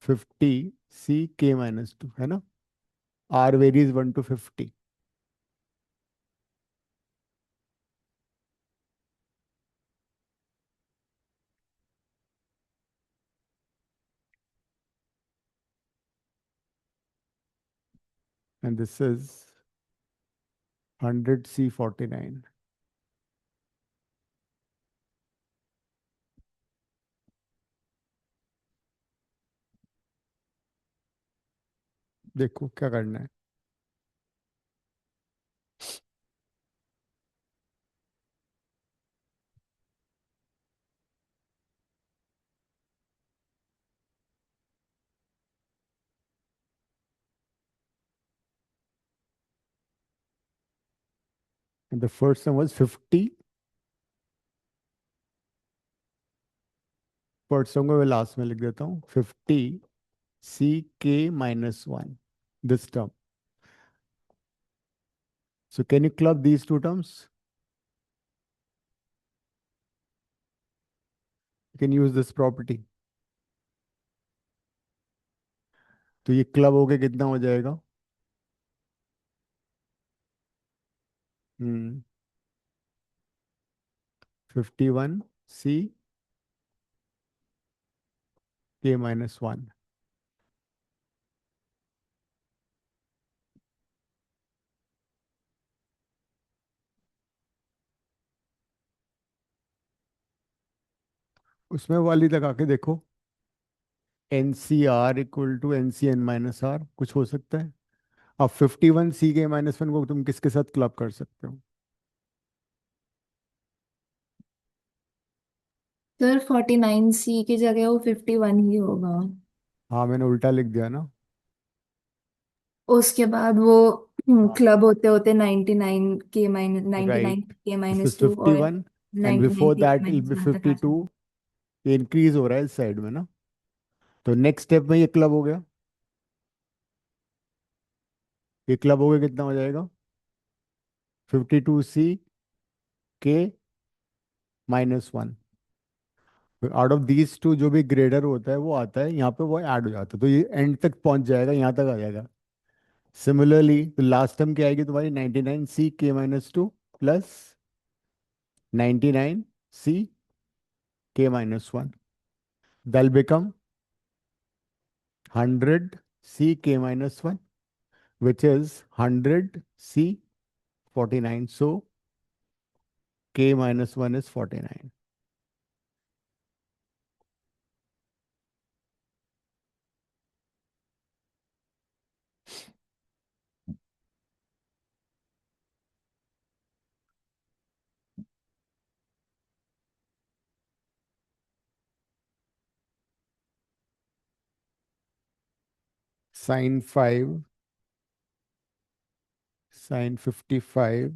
S2: 50 CK-2 है ना. R varies 1 to 50. And this is 100 C 49. देखो क्या करना है. And the first one was 50. First one को मैं लास्ट में लिख देता हूँ. 50 CK-1, this term. So can you club these two terms? You can use this property. तो ये क्लब होके कितना हो जाएगा. 51 CK-1. उसमें वाली लगा के देखो. NCR इक्वल टू NCN-R कुछ हो सकता है. अब 51 CK-1 को तुम किसके साथ क्लब कर सकते हो.
S1: सर 49C की जगह वो 51 ही होगा.
S2: हाँ मैंने उल्टा लिख दिया ना.
S1: उसके बाद वो
S2: हाँ.
S1: क्लब होते होते 99 के माइनस नाइन्टी नाइन
S2: राइट.
S1: के
S2: दिस
S1: माइनस
S2: इज
S1: टू और
S2: 51 एंड
S1: 99
S2: बिफोर
S1: के
S2: that will
S1: minus
S2: be
S1: one तक आ
S2: 52.
S1: जाएगा.
S2: ये इंक्रीज हो रहा है इस साइड में ना. तो नेक्स्ट स्टेप में ये क्लब हो गया. ये क्लब हो गया कितना हो जाएगा. 52 CK-1. Out of these two जो भी ग्रेडर होता है वो आता है यहाँ पे, वो ऐड हो जाता है, तो ये एंड तक पहुंच जाएगा, यहाँ तक आ जाएगा. सिमिलरली तो लास्ट टर्म क्या आएगी तुम्हारी, 99 CK-2 plus 99 CK-1. That'll become 100 C K minus 1, which is 100 C 49. So K minus 1 is 49. Sine 5, sine 55,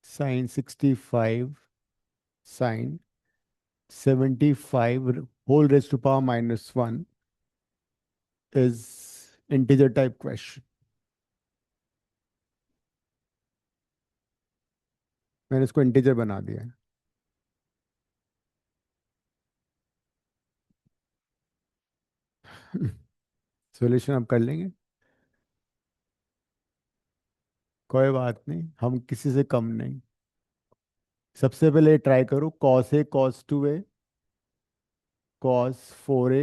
S2: sine 65, sine 75 whole raised to power minus 1 is integer type question. मैंने इसको integer बना दिया है. Solution अब कर लेंगे. कोई बात नहीं, हम किसी से कम नहीं. सबसे पहले ट्राई करो cos a cos 2a cos 4a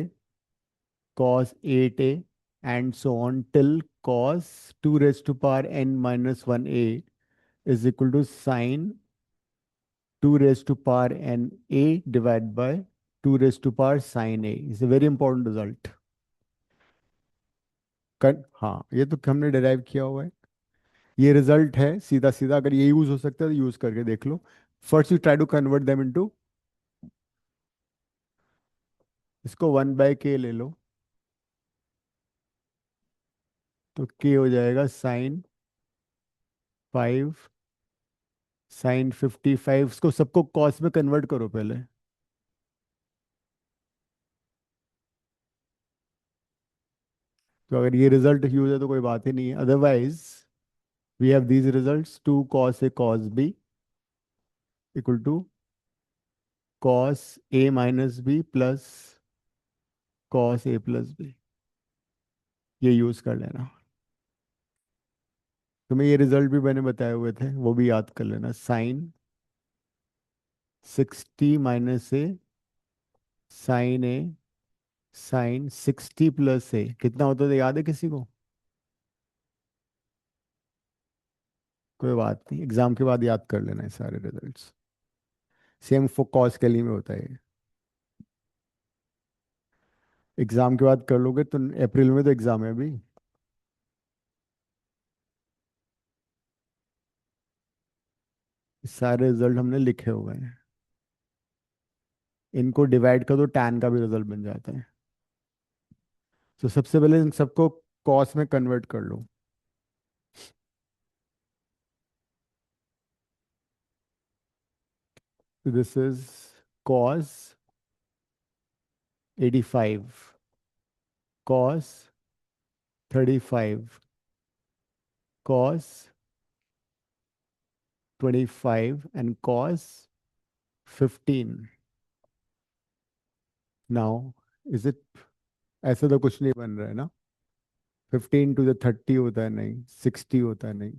S2: cos 8a and so on till cos 2 raised to power n minus 1a is equal to sine 2 raised to power n a divided by 2 raised to power sine a. It's a very important result. हाँ, ये तो हमने derive किया हुआ है. ये result है सीधा सीधा. अगर ये यूज हो सकता है तो यूज करके देख लो. First you try to convert them into. इसको 1/k ले लो तो k हो जाएगा साइन 5 साइन 55. इसको सबको कॉस में कन्वर्ट करो पहले. तो अगर ये रिजल्ट यूज है तो कोई बात ही नहीं है. Otherwise we have these results 2 cos a cos b equal to cos a minus b plus cos a plus b. ये यूज कर लेना. तुम्हें ये रिजल्ट भी मैंने बताए हुए थे, वो भी याद कर लेना. साइन 60 माइनस ए साइन ए साइन 60 प्लस ए कितना होता था, याद है किसी को? कोई बात नहीं, एग्जाम के बाद याद कर लेना है सारे रिजल्ट्स. सेम फॉर कॉस के लिए में होता है. एग्जाम के बाद कर लोगे तो अप्रैल में तो एग्जाम है अभी. सारे रिजल्ट हमने लिखे हुए हैं. इनको डिवाइड कर दो, टैन का भी रिजल्ट बन जाता है. तो सबसे पहले इन सबको कॉस में कन्वर्ट कर लो. This is cos 85 cos 35 cos 25 and cos 15. Now, is it, ऐसा तो कुछ नहीं बन रहा है ना. 15 to the 30 होता है नहीं, 60 होता है नहीं.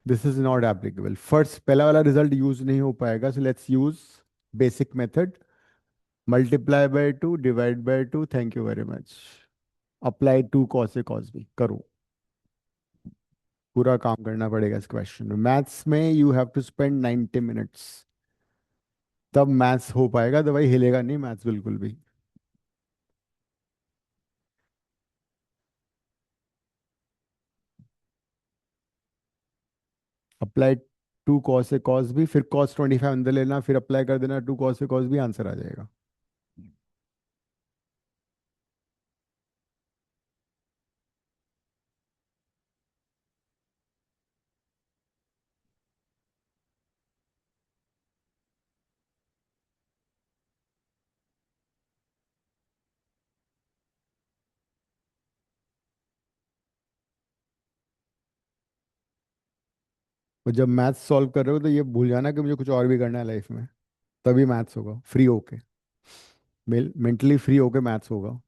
S2: This is not applicable. First पहला वाला रिजल्ट यूज नहीं हो पाएगा. So let's use basic method. Multiply by 2 divide by 2. Thank you very much. Apply 2 cos a cos b करो. पूरा काम करना पड़ेगा इस क्वेश्चन में. मैथ्स में you have to spend 90 minutes, तब मैथ्स हो पाएगा. दवाई हिलेगा नहीं मैथ्स बिल्कुल भी. Apply 2 cos a cos b फिर cos 25 अंदर लेना, फिर अप्लाई कर देना 2 cos a cos b, answer आ जाएगा. और जब मैथ्स सॉल्व कर रहे हो तो ये भूल जाना कि मुझे कुछ और भी करना है लाइफ में. तभी मैथ्स होगा फ्री होके. मेंटली फ्री होके मैथ्स होगा.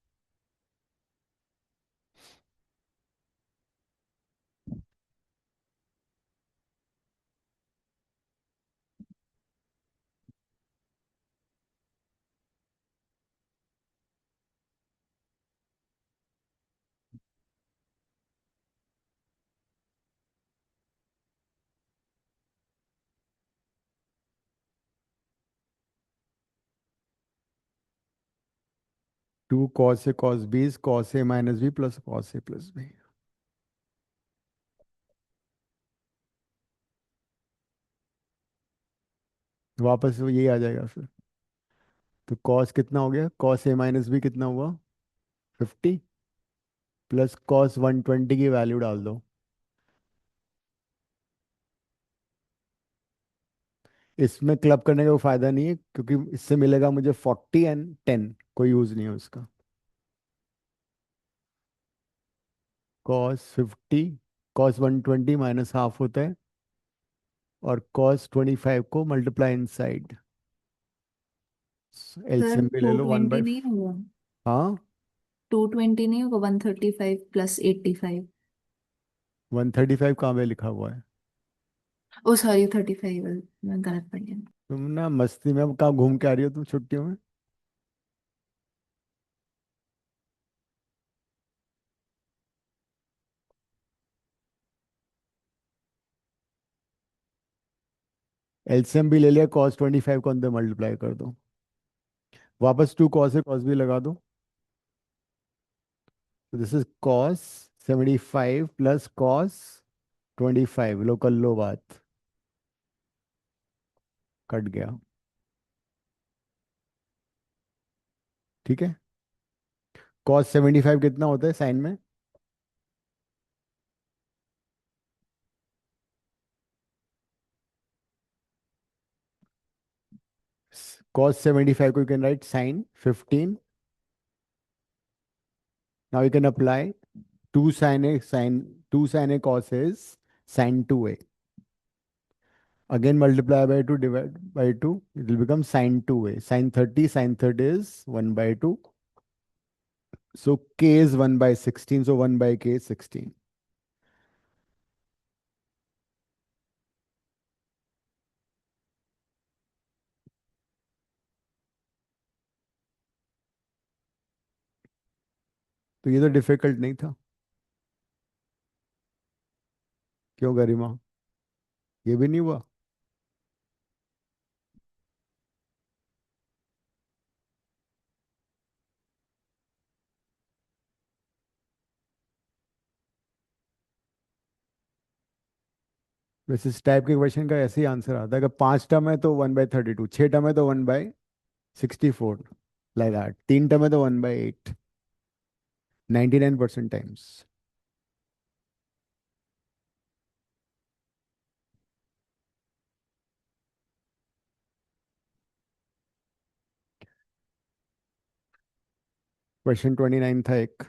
S2: Two cos a cos b is cos a minus b plus cos a plus b. वापस वो यही आ जाएगा फिर। तो कॉस कितना हो गया, कॉस ए माइनस बी कितना हुआ 50 प्लस कॉस 120 की वैल्यू डाल दो। इसमें क्लब करने का कोई फायदा नहीं है क्योंकि इससे मिलेगा मुझे 40 एंड 10, कोई यूज नहीं है उसका। cos 50, cos 120 माइनस हाफ होता है, और cos 25 को मल्टीप्लाई इन साइड।
S4: सर
S2: एलसीएम भी ले
S4: टू
S2: लो वन
S4: ट्वेंटी
S2: बाई।
S4: नहीं होगा?
S2: हाँ,
S4: 220 नहीं होगा? 135 + 85।
S2: 135 कहाँ पे लिखा हुआ है?
S4: ओ सॉरी, 35, मैं गलत पढ़ गया।
S2: तुम ना मस्ती में अब कहाँ घूम के आ रही हो तुम छुट्टियों में? एलसीएम भी ले लिया, cos 25 को अंदर मल्टीप्लाई कर दो। वापस टू कॉस है कॉस भी लगा दो। तो this is cos 75 plus cos 25, लो कर लो बात, कट गया। ठीक है, cos 75 कितना होता है साइन में? cos 75 को you can write sin 15. Now you can apply 2 sin a cos is sin 2a. Again multiply by 2, divide by 2. It will become sin 2a. Sin 30 is 1 by 2. So k is 1 by 16. So 1 by k is 16. तो ये तो difficult नहीं था। क्यों गरिमा, ये भी नहीं हुआ? वैसे इस टाइप के क्वेश्चन का ऐसे ही आंसर आता है कि 5 टर्म है तो 1/32, 6 टर्म है तो 1/64, लाइक दैट, 3 टर्म है तो 1/8, 99% टाइम्स। क्वेश्चन 29 था एक।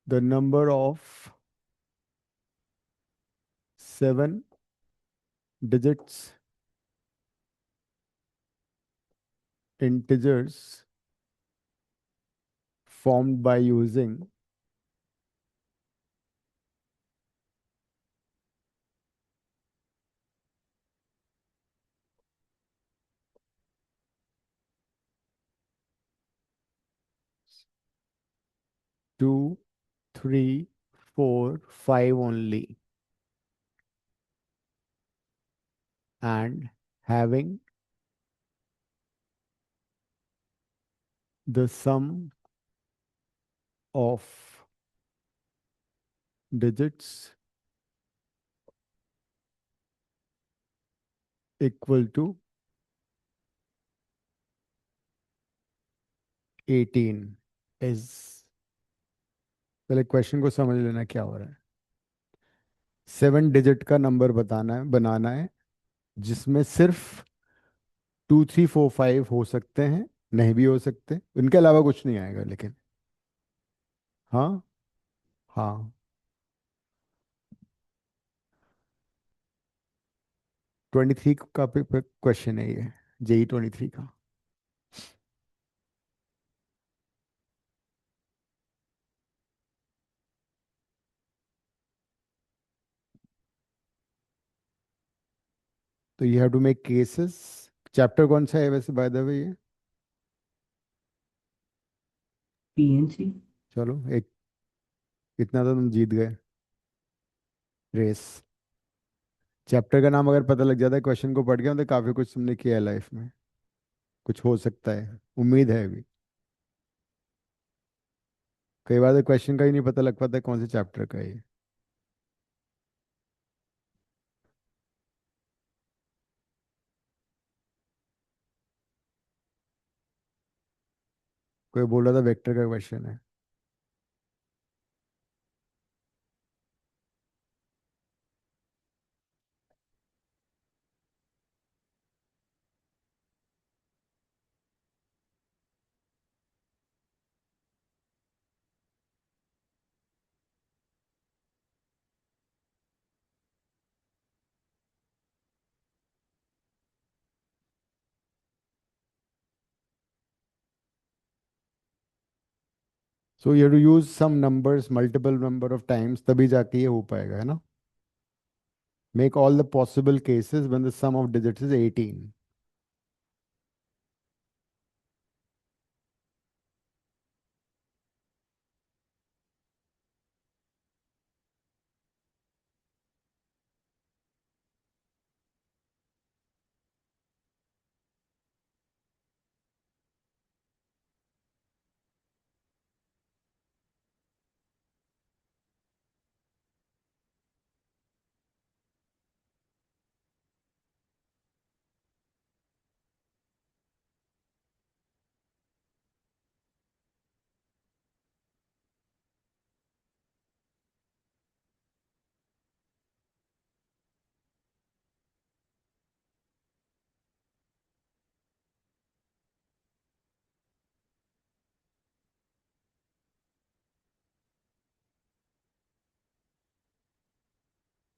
S2: The number of 7 digits integers formed by using 2, 3, 4, 5 only, and having the sum of digits equal to 18 is। पहले क्वेश्चन को समझ लेना क्या हो रहा है। 7 डिजिट का नंबर बताना है, बनाना है, जिसमें सिर्फ 2, 3, 4, 5 हो सकते हैं, नहीं भी हो सकते, इनके अलावा कुछ नहीं आएगा लेकिन। हाँ, हाँ। 23 का क्वेश्चन है ये, JE 23 का। तो you have to make cases. Chapter कौन सा है वैसे बाय द वे ये?
S3: PNC।
S2: चलो एक, इतना तो तुम जीत गए रेस। चैप्टर का नाम अगर पता लग जाता है क्वेश्चन को पढ़ के, तो काफी कुछ तुमने किया है लाइफ में, कुछ हो सकता है, उम्मीद है अभी। कई बार तो क्वेश्चन का ही नहीं पता लग पाता कौन से चैप्टर का है ये। कोई बोल रहा था वेक्टर का क्वेश्चन है। So you to use some numbers multiple number of times, तभी जाके ये हो पाएगा, है ना। Make all the possible cases when the sum of digits is 18।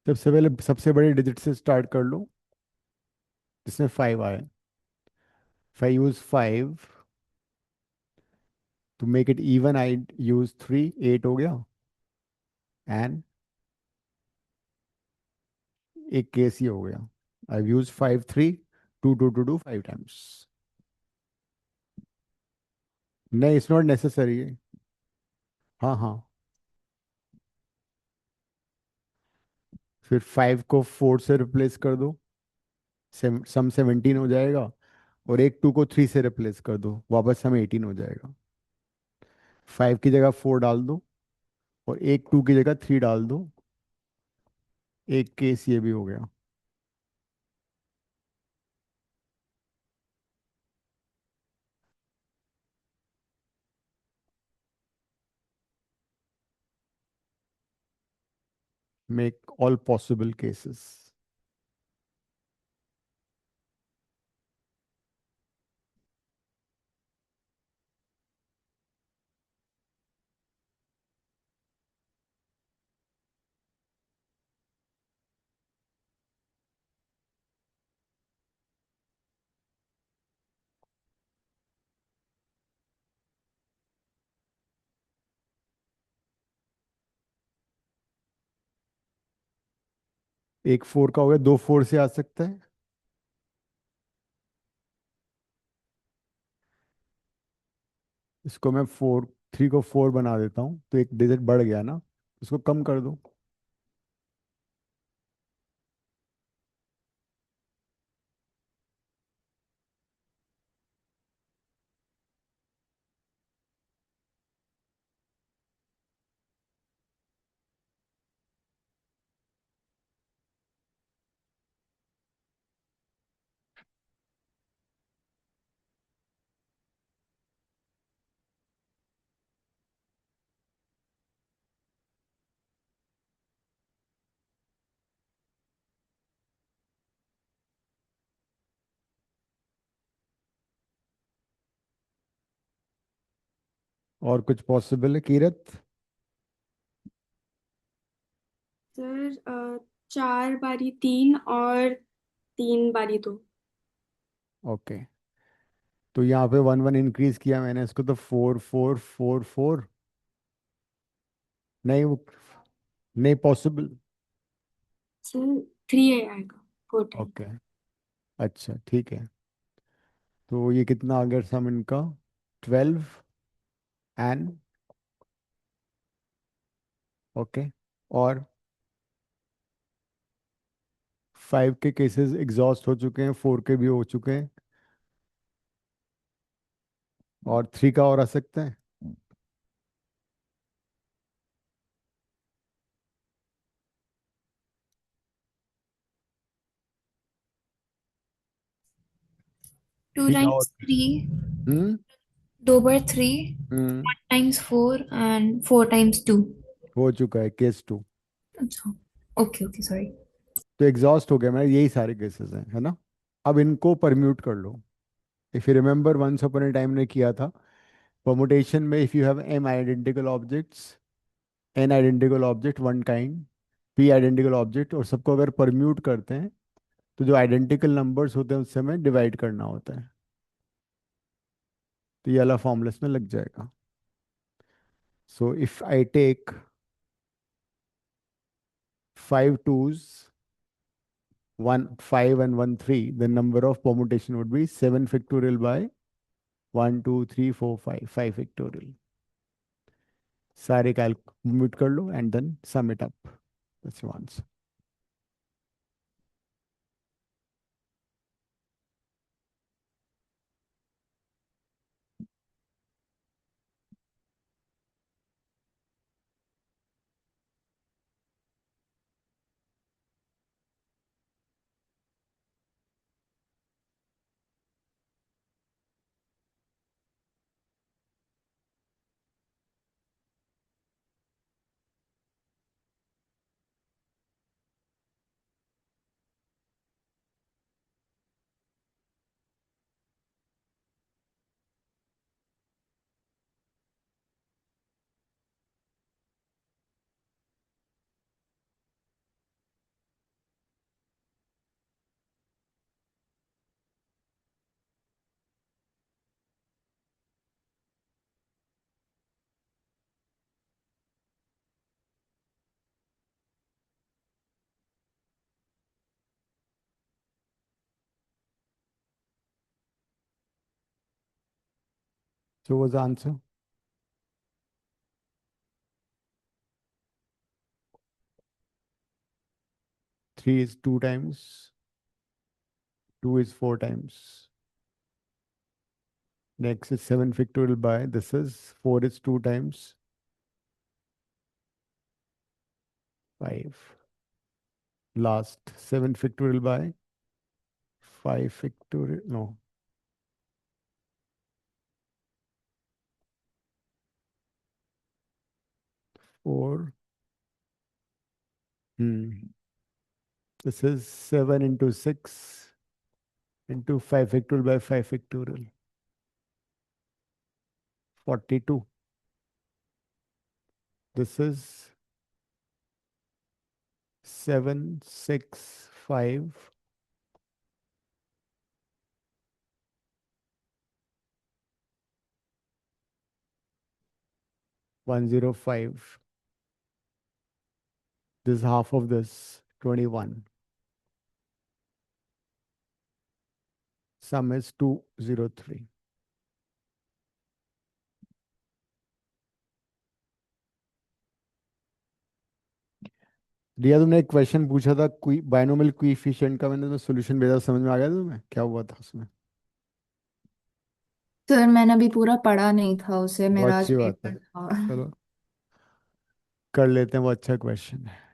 S2: सबसे पहले सबसे बड़ी डिजिट से स्टार्ट कर लो, जिसमें 5 आए। if I use 5 to make it even, I use 3, 8 हो गया। एंड एक केस ही हो गया, आई यूज 5 3 2 2 2 2 5 टाइम्स। नहीं, इट्स नॉट नेसेसरी। हाँ हाँ। फिर 5 को 4 से रिप्लेस कर दो, सम 17 हो जाएगा। और एक 2 को 3 से रिप्लेस कर दो, वापस सम 18 हो जाएगा। 5 की जगह 4 डाल दो, और एक 2 की जगह 3 डाल दो। एक केस ये भी हो गया। Make all possible cases. एक 4 का हो गया, दो 4 से आ सकता है। इसको मैं 4 3 को 4 बना देता हूँ, तो एक डिजिट बढ़ गया ना, इसको कम कर दो। और कुछ पॉसिबल है कीरत?
S5: सर 4 बारी 3 और 3 बारी 2।
S2: ओके, तो यहाँ पे 1 1 इंक्रीज किया मैंने इसको, तो 4 4 4 4। नहीं वो, नहीं पॉसिबल।
S5: सर 3 आएगा 4 टाइम।
S2: ओके, अच्छा ठीक है। तो ये कितना आ गया सम इनका? 12 एंड, ओके, और 5 के केसेस एग्जॉस्ट हो चुके हैं, 4 के भी हो चुके हैं, और 3 का और आ सकता है।
S5: टू
S2: 3 का और।
S5: Times three,
S2: hmm.
S5: 2 bar 3,
S2: hmm.
S5: 1 times 4 and 4 times 2।
S2: हो चुका है केस 2।
S5: अच्छा, ओके ओके, सॉरी।
S2: तो एग्जॉस्ट हो गया, मेरा यही सारे केसेस हैं, है ना। अब इनको परम्यूट कर लो। If you remember once upon a time ने किया था परमुटेशन में, if you have m identical objects, n identical object one kind, p identical object, और सबको अगर परम्यूट करते हैं तो जो आइडेंटिकल नंबर्स होते हैं उससे हमें डिवाइड करना होता है। तो ये वाला फॉर्मूला इसमें लग जाएगा। So if I take 5 twos, 1 5 and 1 3, the number of permutation would be 7 factorial by 1 2 3 4 5, 5 factorial. सारे कैलकुलेट कर लो and then sum it up, that's your answer. So what's the answer? 3 is 2 times, 2 is 4 times. Next is 7 factorial by, this is 4 is 2 times 5. Last 7 factorial by 5 factorial, no, 4. This is 7 into 6 into 5 factorial by 5 factorial, 42. This is 7 6 5 105. This is half of this, 21. Sum is 203. रिया, तुमने एक question पूछा था कोई binomial coefficient का, मैंने तो solution भेजा, समझ में आ गया तुम्हें क्या हुआ था उसमें?
S4: सर मैंने अभी पूरा पढ़ा नहीं था उसे,
S2: बहुत
S4: मेरा आज
S2: अच्छी बात है।
S4: पेपर था।
S2: चलो कर लेते हैं, वो अच्छा क्वेश्चन है।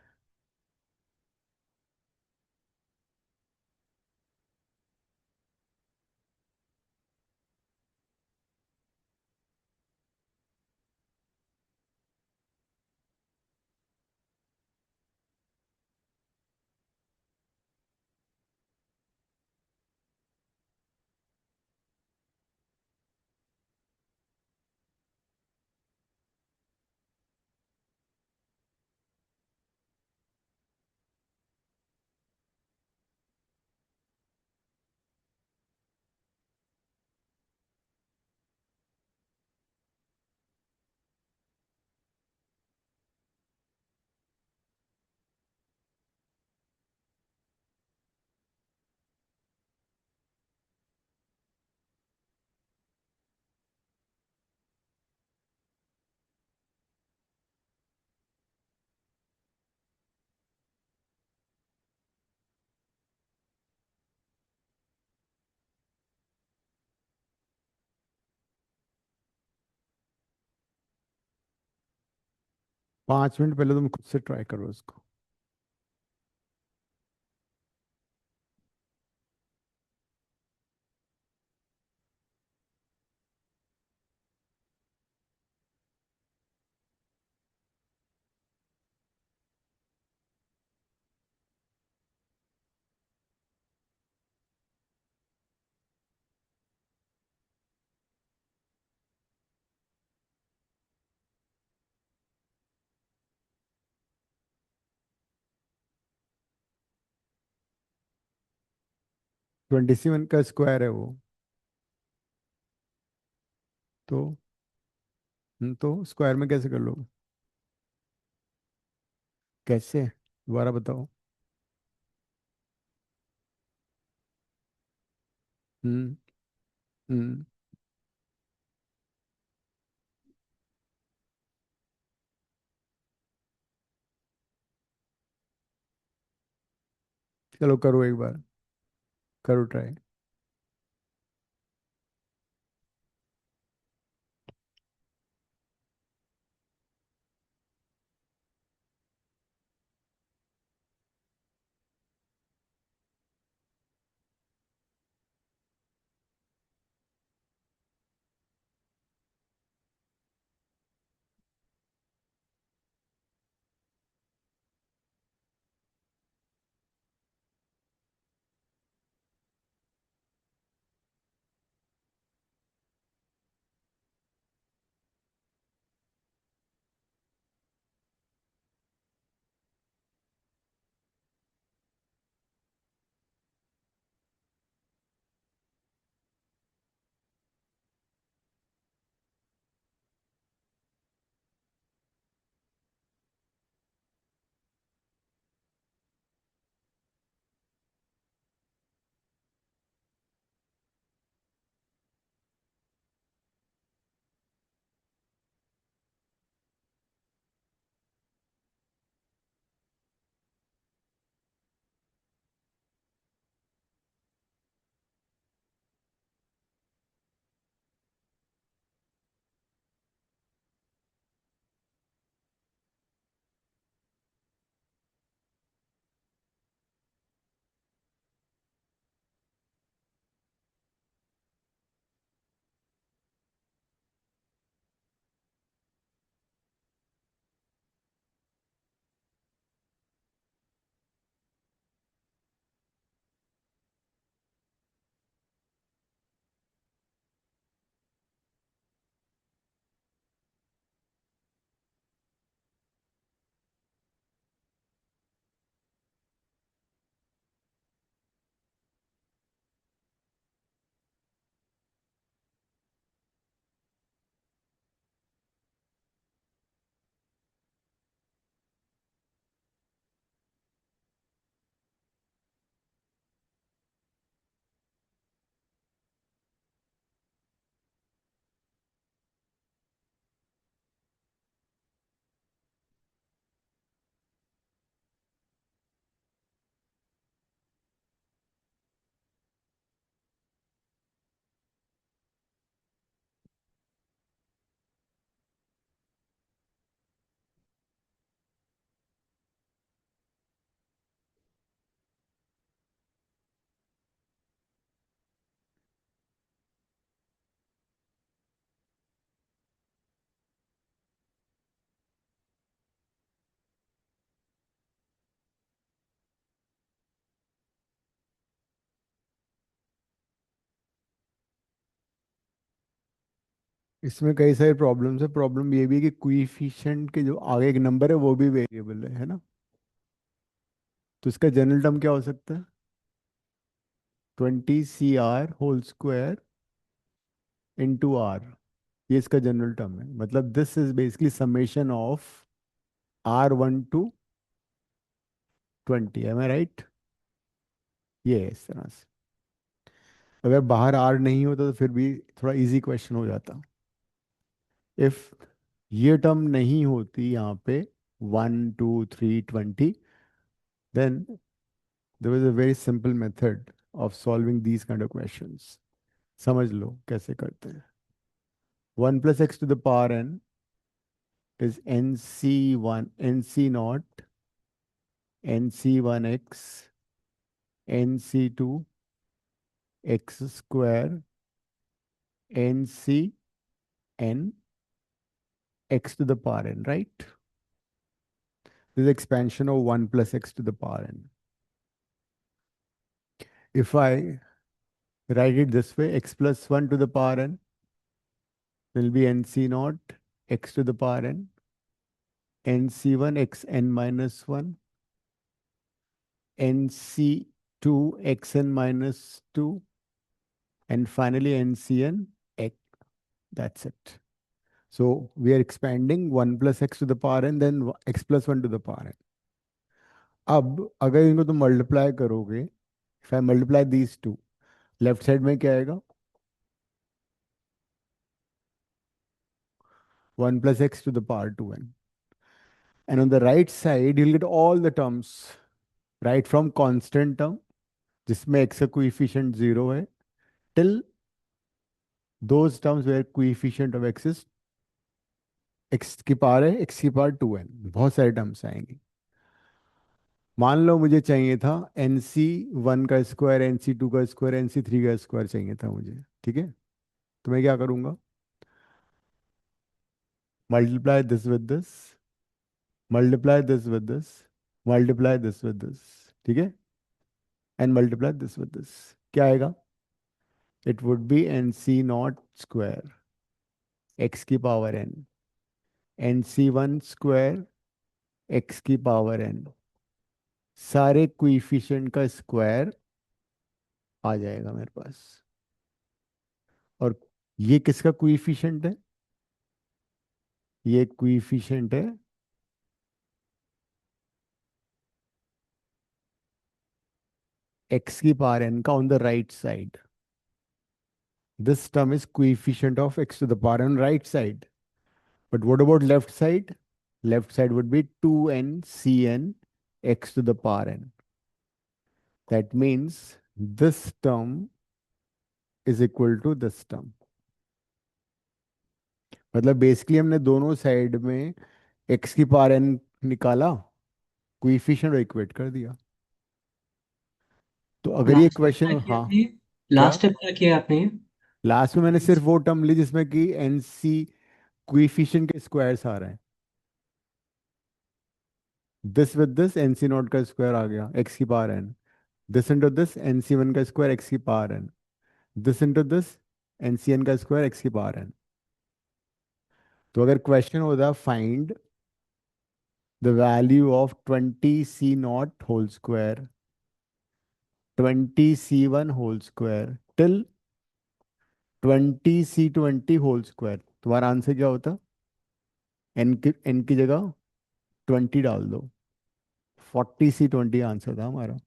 S2: 5 मिनट पहले तुम खुद से ट्राई करो इसको। ट्वेंटी सेवन का स्क्वायर है वो। तो तो स्क्वायर में कैसे कर लोगे? कैसे, दोबारा बताओ। हम्म। हम्म। चलो करो एक बार, करो ट्राई। इसमें कई सारे प्रॉब्लम्स है। प्रॉब्लम ये भी है कि कोएफिशिएंट के जो आगे एक नंबर है वो भी वेरिएबल है ना? तो इसका जनरल टर्म क्या हो सकता है? 20 CR whole square into r, ये इसका जनरल टर्म है। मतलब this is basically summation of R1 to 20। Am I right? ये है इस तरह से। अगर बाहर आर नहीं होता तो फिर भी थोड़ा इजी क्वेश्चन हो जाता। इफ ये टर्म नहीं होती यहाँ पे 1 2 3 20, then there was a very simple method of solving these kind of questions। समझ लो कैसे करते हैं। 1 + x to the power n is NC1, NC0, NC1x, NC2, x square, NCn, x to the power n, right? This is expansion of 1 plus x to the power n. If I write it this way, x plus 1 to the power n will be NC0, x to the power n, NC1, xn minus 1, NC2, xn minus 2, and finally NCn, x. That's it. So we are expanding 1 plus x to the power n, then x plus 1 to the power n. अब अगर इनको तुम multiply करोगे, if I multiply these two, left side में क्या आएगा? 1 plus x to the power 2n. And on the right side, you'll get all the terms, right from constant term, जिसमें x का coefficient 0 है, till those terms where coefficient of x is x की power है x की power 2n. बहुत सारे terms आएंगे. मान लो मुझे चाहिए था NC1 का स्क्वायर, NC2 का स्क्वायर, NC3 का स्क्वायर चाहिए था मुझे. ठीक है, तो मैं क्या करूंगा? Multiply this with this, multiply this with this, multiply this with this. ठीक है, and multiply this with this. क्या आएगा? It would be NC0 square x की power n, NC1 square x की पावर n, सारे कोएफिशिएंट का square आ जाएगा मेरे पास. और ये किसका कोएफिशिएंट है? ये कोएफिशिएंट है x की पावर n का on the right side. This term is coefficient of x to the power n right side. But what about left side? Left side would be 2n cn x to the power n. That means this term is equal to this term. मतलब basically हमने दोनों side में x की power n निकाला, coefficient equate कर दिया. तो अगर ये क्वेश्चन, हाँ क्या
S3: लास्ट स्टेप क्या किया आपने?
S2: लास्ट में मैंने सिर्फ वो टर्म ली जिसमें कि NC कोएफिशिएंट के स्क्वायर्स आ रहे हैं. दिस विद दिस NC0 का स्क्वायर आ गया x की power n. This into this NC1 का स्क्वायर x की power n. This into this NCn का स्क्वायर x की पावर n. तो अगर क्वेश्चन होता find the value of 20C0 whole square, 20C1 whole square till 20C20 whole square, तुम्हारा answer क्या होता? n की जगह 20 डाल दो, 40C20 आंसर था हमारा.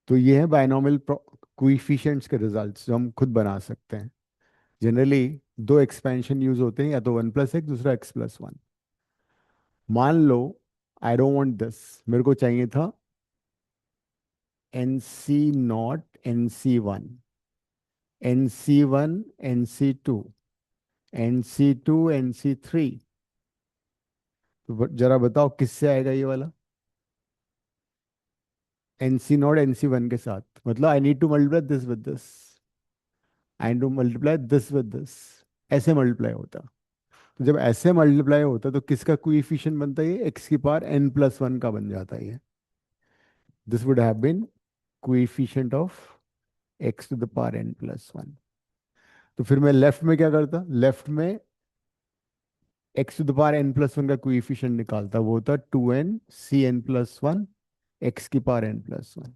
S2: तो ये है बायनॉमियल कोएफिशिएंट्स के रिजल्ट्स जो हम खुद बना सकते हैं. जनरली दो एक्सपेंशन यूज होते हैं, या तो 1 प्लस एक्स, दूसरा x प्लस 1. मान लो आई डोंट वांट दिस, मेरे को चाहिए था NC0 NC1, NC1 NC2, NC2 NC3. तो जरा बताओ किससे आएगा ये वाला? NC0 NC1 के साथ. मतलब I need to multiply this with this, I need to multiply this with this. ऐसे मल्टीप्लाई होता. तो जब ऐसे मल्टीप्लाई होता तो किसका कोएफिशिएंट बनता है? ये x की पावर n प्लस 1 का बन जाता है. This would have been coefficient of x to the power n plus 1. तो फिर मैं लेफ्ट में क्या करता? लेफ्ट में x to the power n plus 1 का कोएफिशिएंट निकालता. वो होता 2n cn प्लस 1 x की power n plus 1.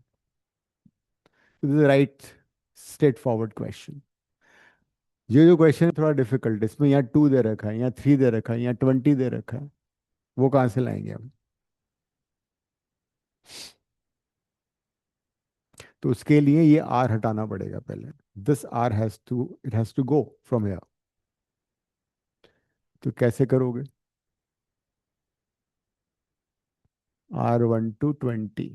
S2: This is right straight forward question. ये जो क्वेश्चन है थोड़ा डिफिकल्ट है. इसमें यहाँ 2 दे रखा है, यहाँ 3 दे रखा है, यहाँ 20 दे रखा है. वो कहाँ से लाएंगे हम? तो उसके लिए ये r हटाना पड़ेगा पहले. This r has to, it has to go from here. तो कैसे करोगे? R1 to 20.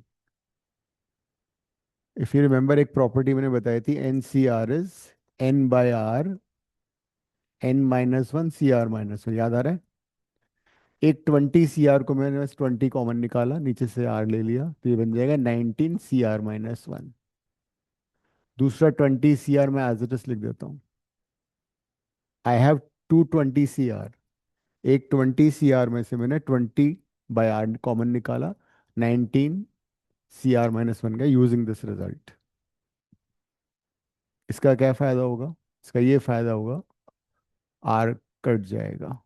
S2: If you remember एक प्रॉपर्टी मैंने बताई थी, NCR is n by r n-1 CR-1 याद आ रहा है? एक 20 CR को मैंने बस 20 कॉमन निकाला, नीचे से R ले लिया, तो ये बन जाएगा 19 CR-1। दूसरा 20 CR मैं एज इट इज लिख देता हूँ। I have 220 CR। एक 20 CR में से मैंने 20/R कॉमन निकाला, 19 CR-1 का, यूजिंग दिस रिजल्ट। इसका क्या फायदा होगा? इसका ये फायदा होगा, R कट जाएगा।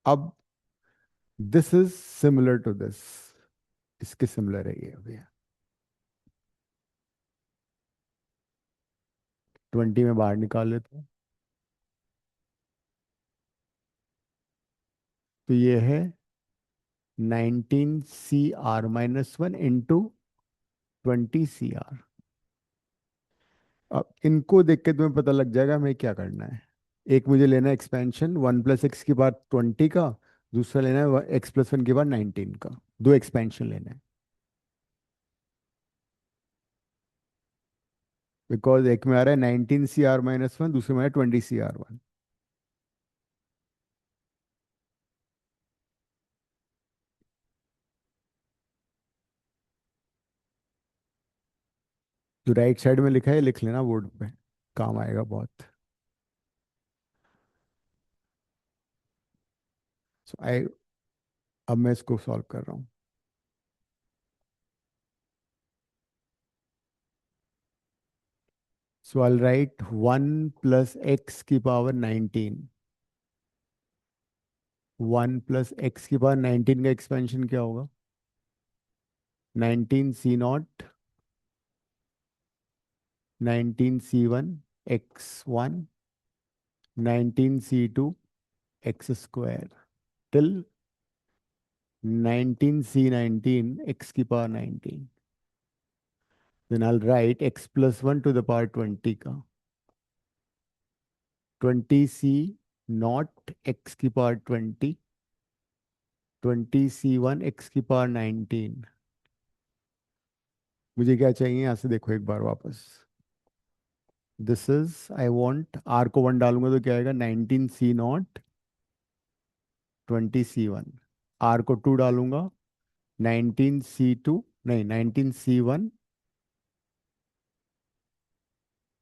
S2: अब this is similar to this, इसके सिमिलर है ये भैया। 20 में बाहर निकाल लेते हैं, तो ये है 19 CR-1 इंटू 20 CR। अब इनको देख के तुम्हें पता लग जाएगा हमें क्या करना है। एक मुझे लेना है एक्सपेंशन 1 + x की बार 20 का, दूसरा लेना है x+1 की बार 19 का। दो एक्सपेंशन लेना है, बिकॉज एक में आ रहा है 19 CR-1, दूसरे में आ रहा है 20 CR-1। जो राइट साइड में लिखा है लिख लेना बोर्ड पे, काम आएगा बहुत। सो आई, अब मैं इसको सॉल्व कर रहा हूँ। सो आई राइट 1 + x की पावर 19। 1 + x की पावर 19 का एक्सपेंशन क्या होगा? 19 C0, 19 C1 x1, 19 C2 x² till 19 C19 x की power 19। Then I'll write x+1 to the power 20 का 20 C0 x की पावर 20, 20 C1 x की पावर 19। मुझे क्या चाहिए यहाँ से देखो एक बार वापस। This is, I want R को 1 डालूंगा तो क्या आएगा? 19 C0 20 C1। R को 2 डालूंगा 19 C2, नहीं 19 C1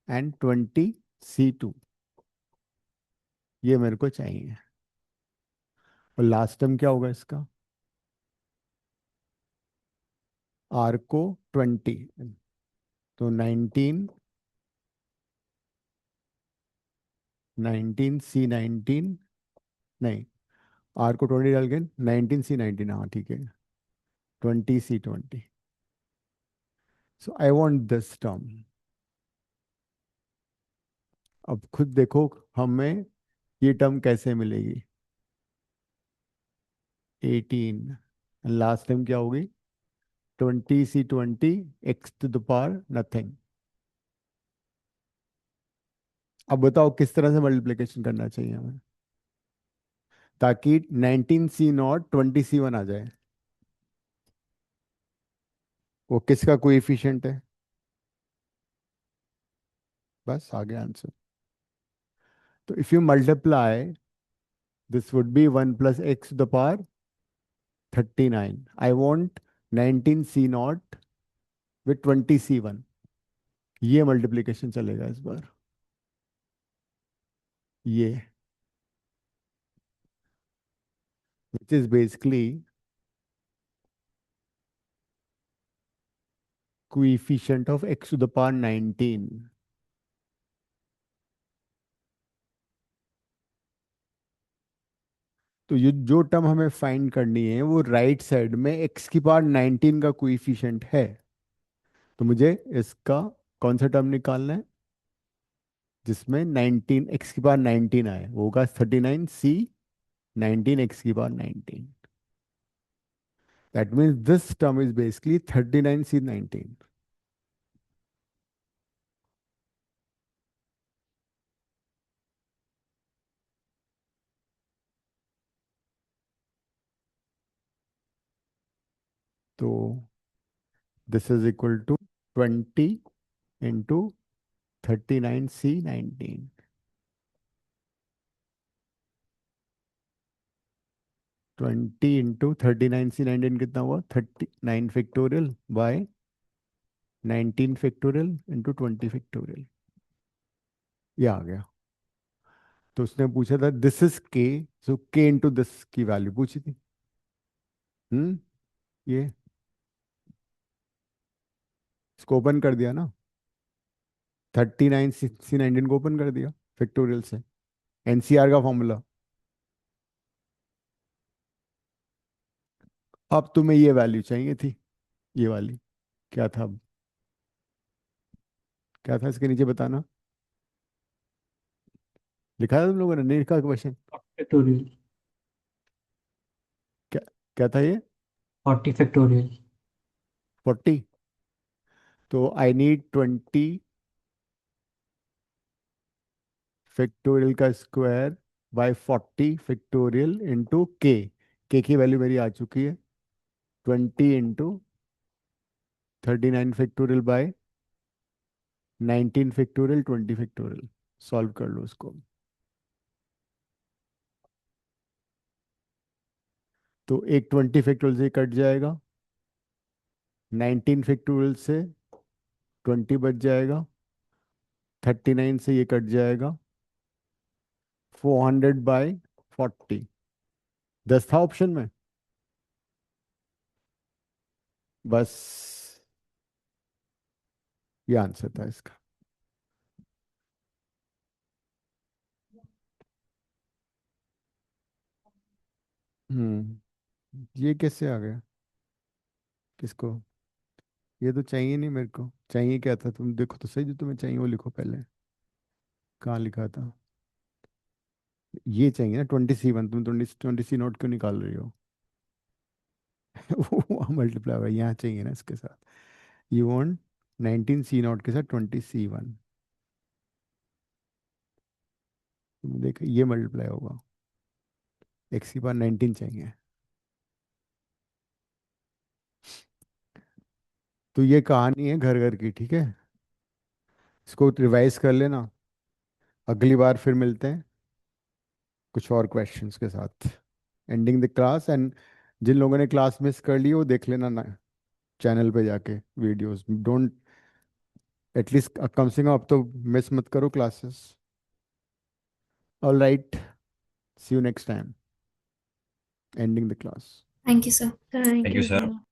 S2: एंड 20 C2। ये मेरे को चाहिए। और लास्ट टर्म क्या होगा इसका? R को 20, तो 19 C19, नहीं R को 20 डाल के 19 C19, हाँ ठीक है, 20 C20। So I want this term. अब खुद देखो हमें ये टर्म कैसे मिलेगी। 18, लास्ट टाइम क्या होगी? 20 C20 x⁻, नथिंग। अब बताओ किस तरह से मल्टीप्लिकेशन करना चाहिए हमें, ताकि 19 C0 20 C1 आ जाए। वो किसका कोएफिशिएंट है? बस आ गया आंसर। तो if you multiply, this would B 1 + x⁻, 39। I want 19 C0 with 20 C1। ये मल्टीप्लिकेशन चलेगा इस बार, ये which is basically coefficient of x⁻, 19। तो ये जो टर्म हमें फाइंड करनी है वो राइट साइड में x⁻, 19 का कोएफिशिएंट है। तो मुझे इसका कौन सा टर्म निकालना है जिसमें 19 x⁻, 19 आए? वो होगा 39 C19 x⁻, 19। That means this term is basically 39 C19। तो this is equal to 20 into 39C19 20 into 39C19 कितना हुआ 39 factorial by 19 factorial into 20 factorial. ये आ गया। तो उसने पूछा था दिस इज के, सो के इंटू दिस की वैल्यू पूछी थी। ये इसको ओपन कर दिया ना, 39C19 को ओपन कर दिया फैक्टोरियल से, एनसीआर का फॉर्मूला। अब तुम्हें ये वैल्यू चाहिए थी, ये वाली क्या था, अब क्या था इसके नीचे बताना, लिखा था तुम लोगों ने, नहीं लिखा क्वेश्चन?
S3: फैक्टोरियल।
S2: क्या क्या था ये?
S3: 40 फैक्टोरियल।
S2: 40। तो आई नीड 20 फैक्टोरियल का स्क्वायर बाय 40 फैक्टोरियल इंटू के की वैल्यू मेरी आ चुकी है 20 into 39 factorial by 19 factorial 20 factorial. Solve कर लो इसको। तो एक 20 फैक्टोरियल से कट जाएगा, 19 फैक्टोरियल से 20 बच जाएगा, 39 से ये कट जाएगा, 400 बाय 40। 10 था ऑप्शन में, बस ये आंसर था इसका। ये कैसे आ गया? किसको? ये तो चाहिए नहीं मेरे को। चाहिए क्या था? तुम देखो तो सही, जो तुम्हें चाहिए वो लिखो पहले। कहाँ लिखा था? ये चाहिए ना 20C1। तुम 20C नोट क्यों निकाल रही हो? वो मल्टीप्लाई हुआ यहाँ चाहिए ना इसके साथ। यू वांट 19C नोट के साथ 20C1। तुम देखो ये मल्टीप्लाई होगा, एक्स की बार 19 चाहिए। तो ये कहानी है घर घर की, ठीक है? इसको रिवाइज कर लेना, अगली बार फिर मिलते हैं कुछ और क्वेश्चंस के साथ। एंडिंग द क्लास, एंड जिन लोगों ने क्लास मिस कर ली वो देख लेना ना, चैनल पे जाके वीडियोस। डोंट, एटलीस्ट कम से कम अब तो मिस मत करो classes. All right, see you next time. Ending the class.
S5: Thank you, sir.
S1: Thank
S6: Thank you,
S1: you
S6: sir.
S1: Sir.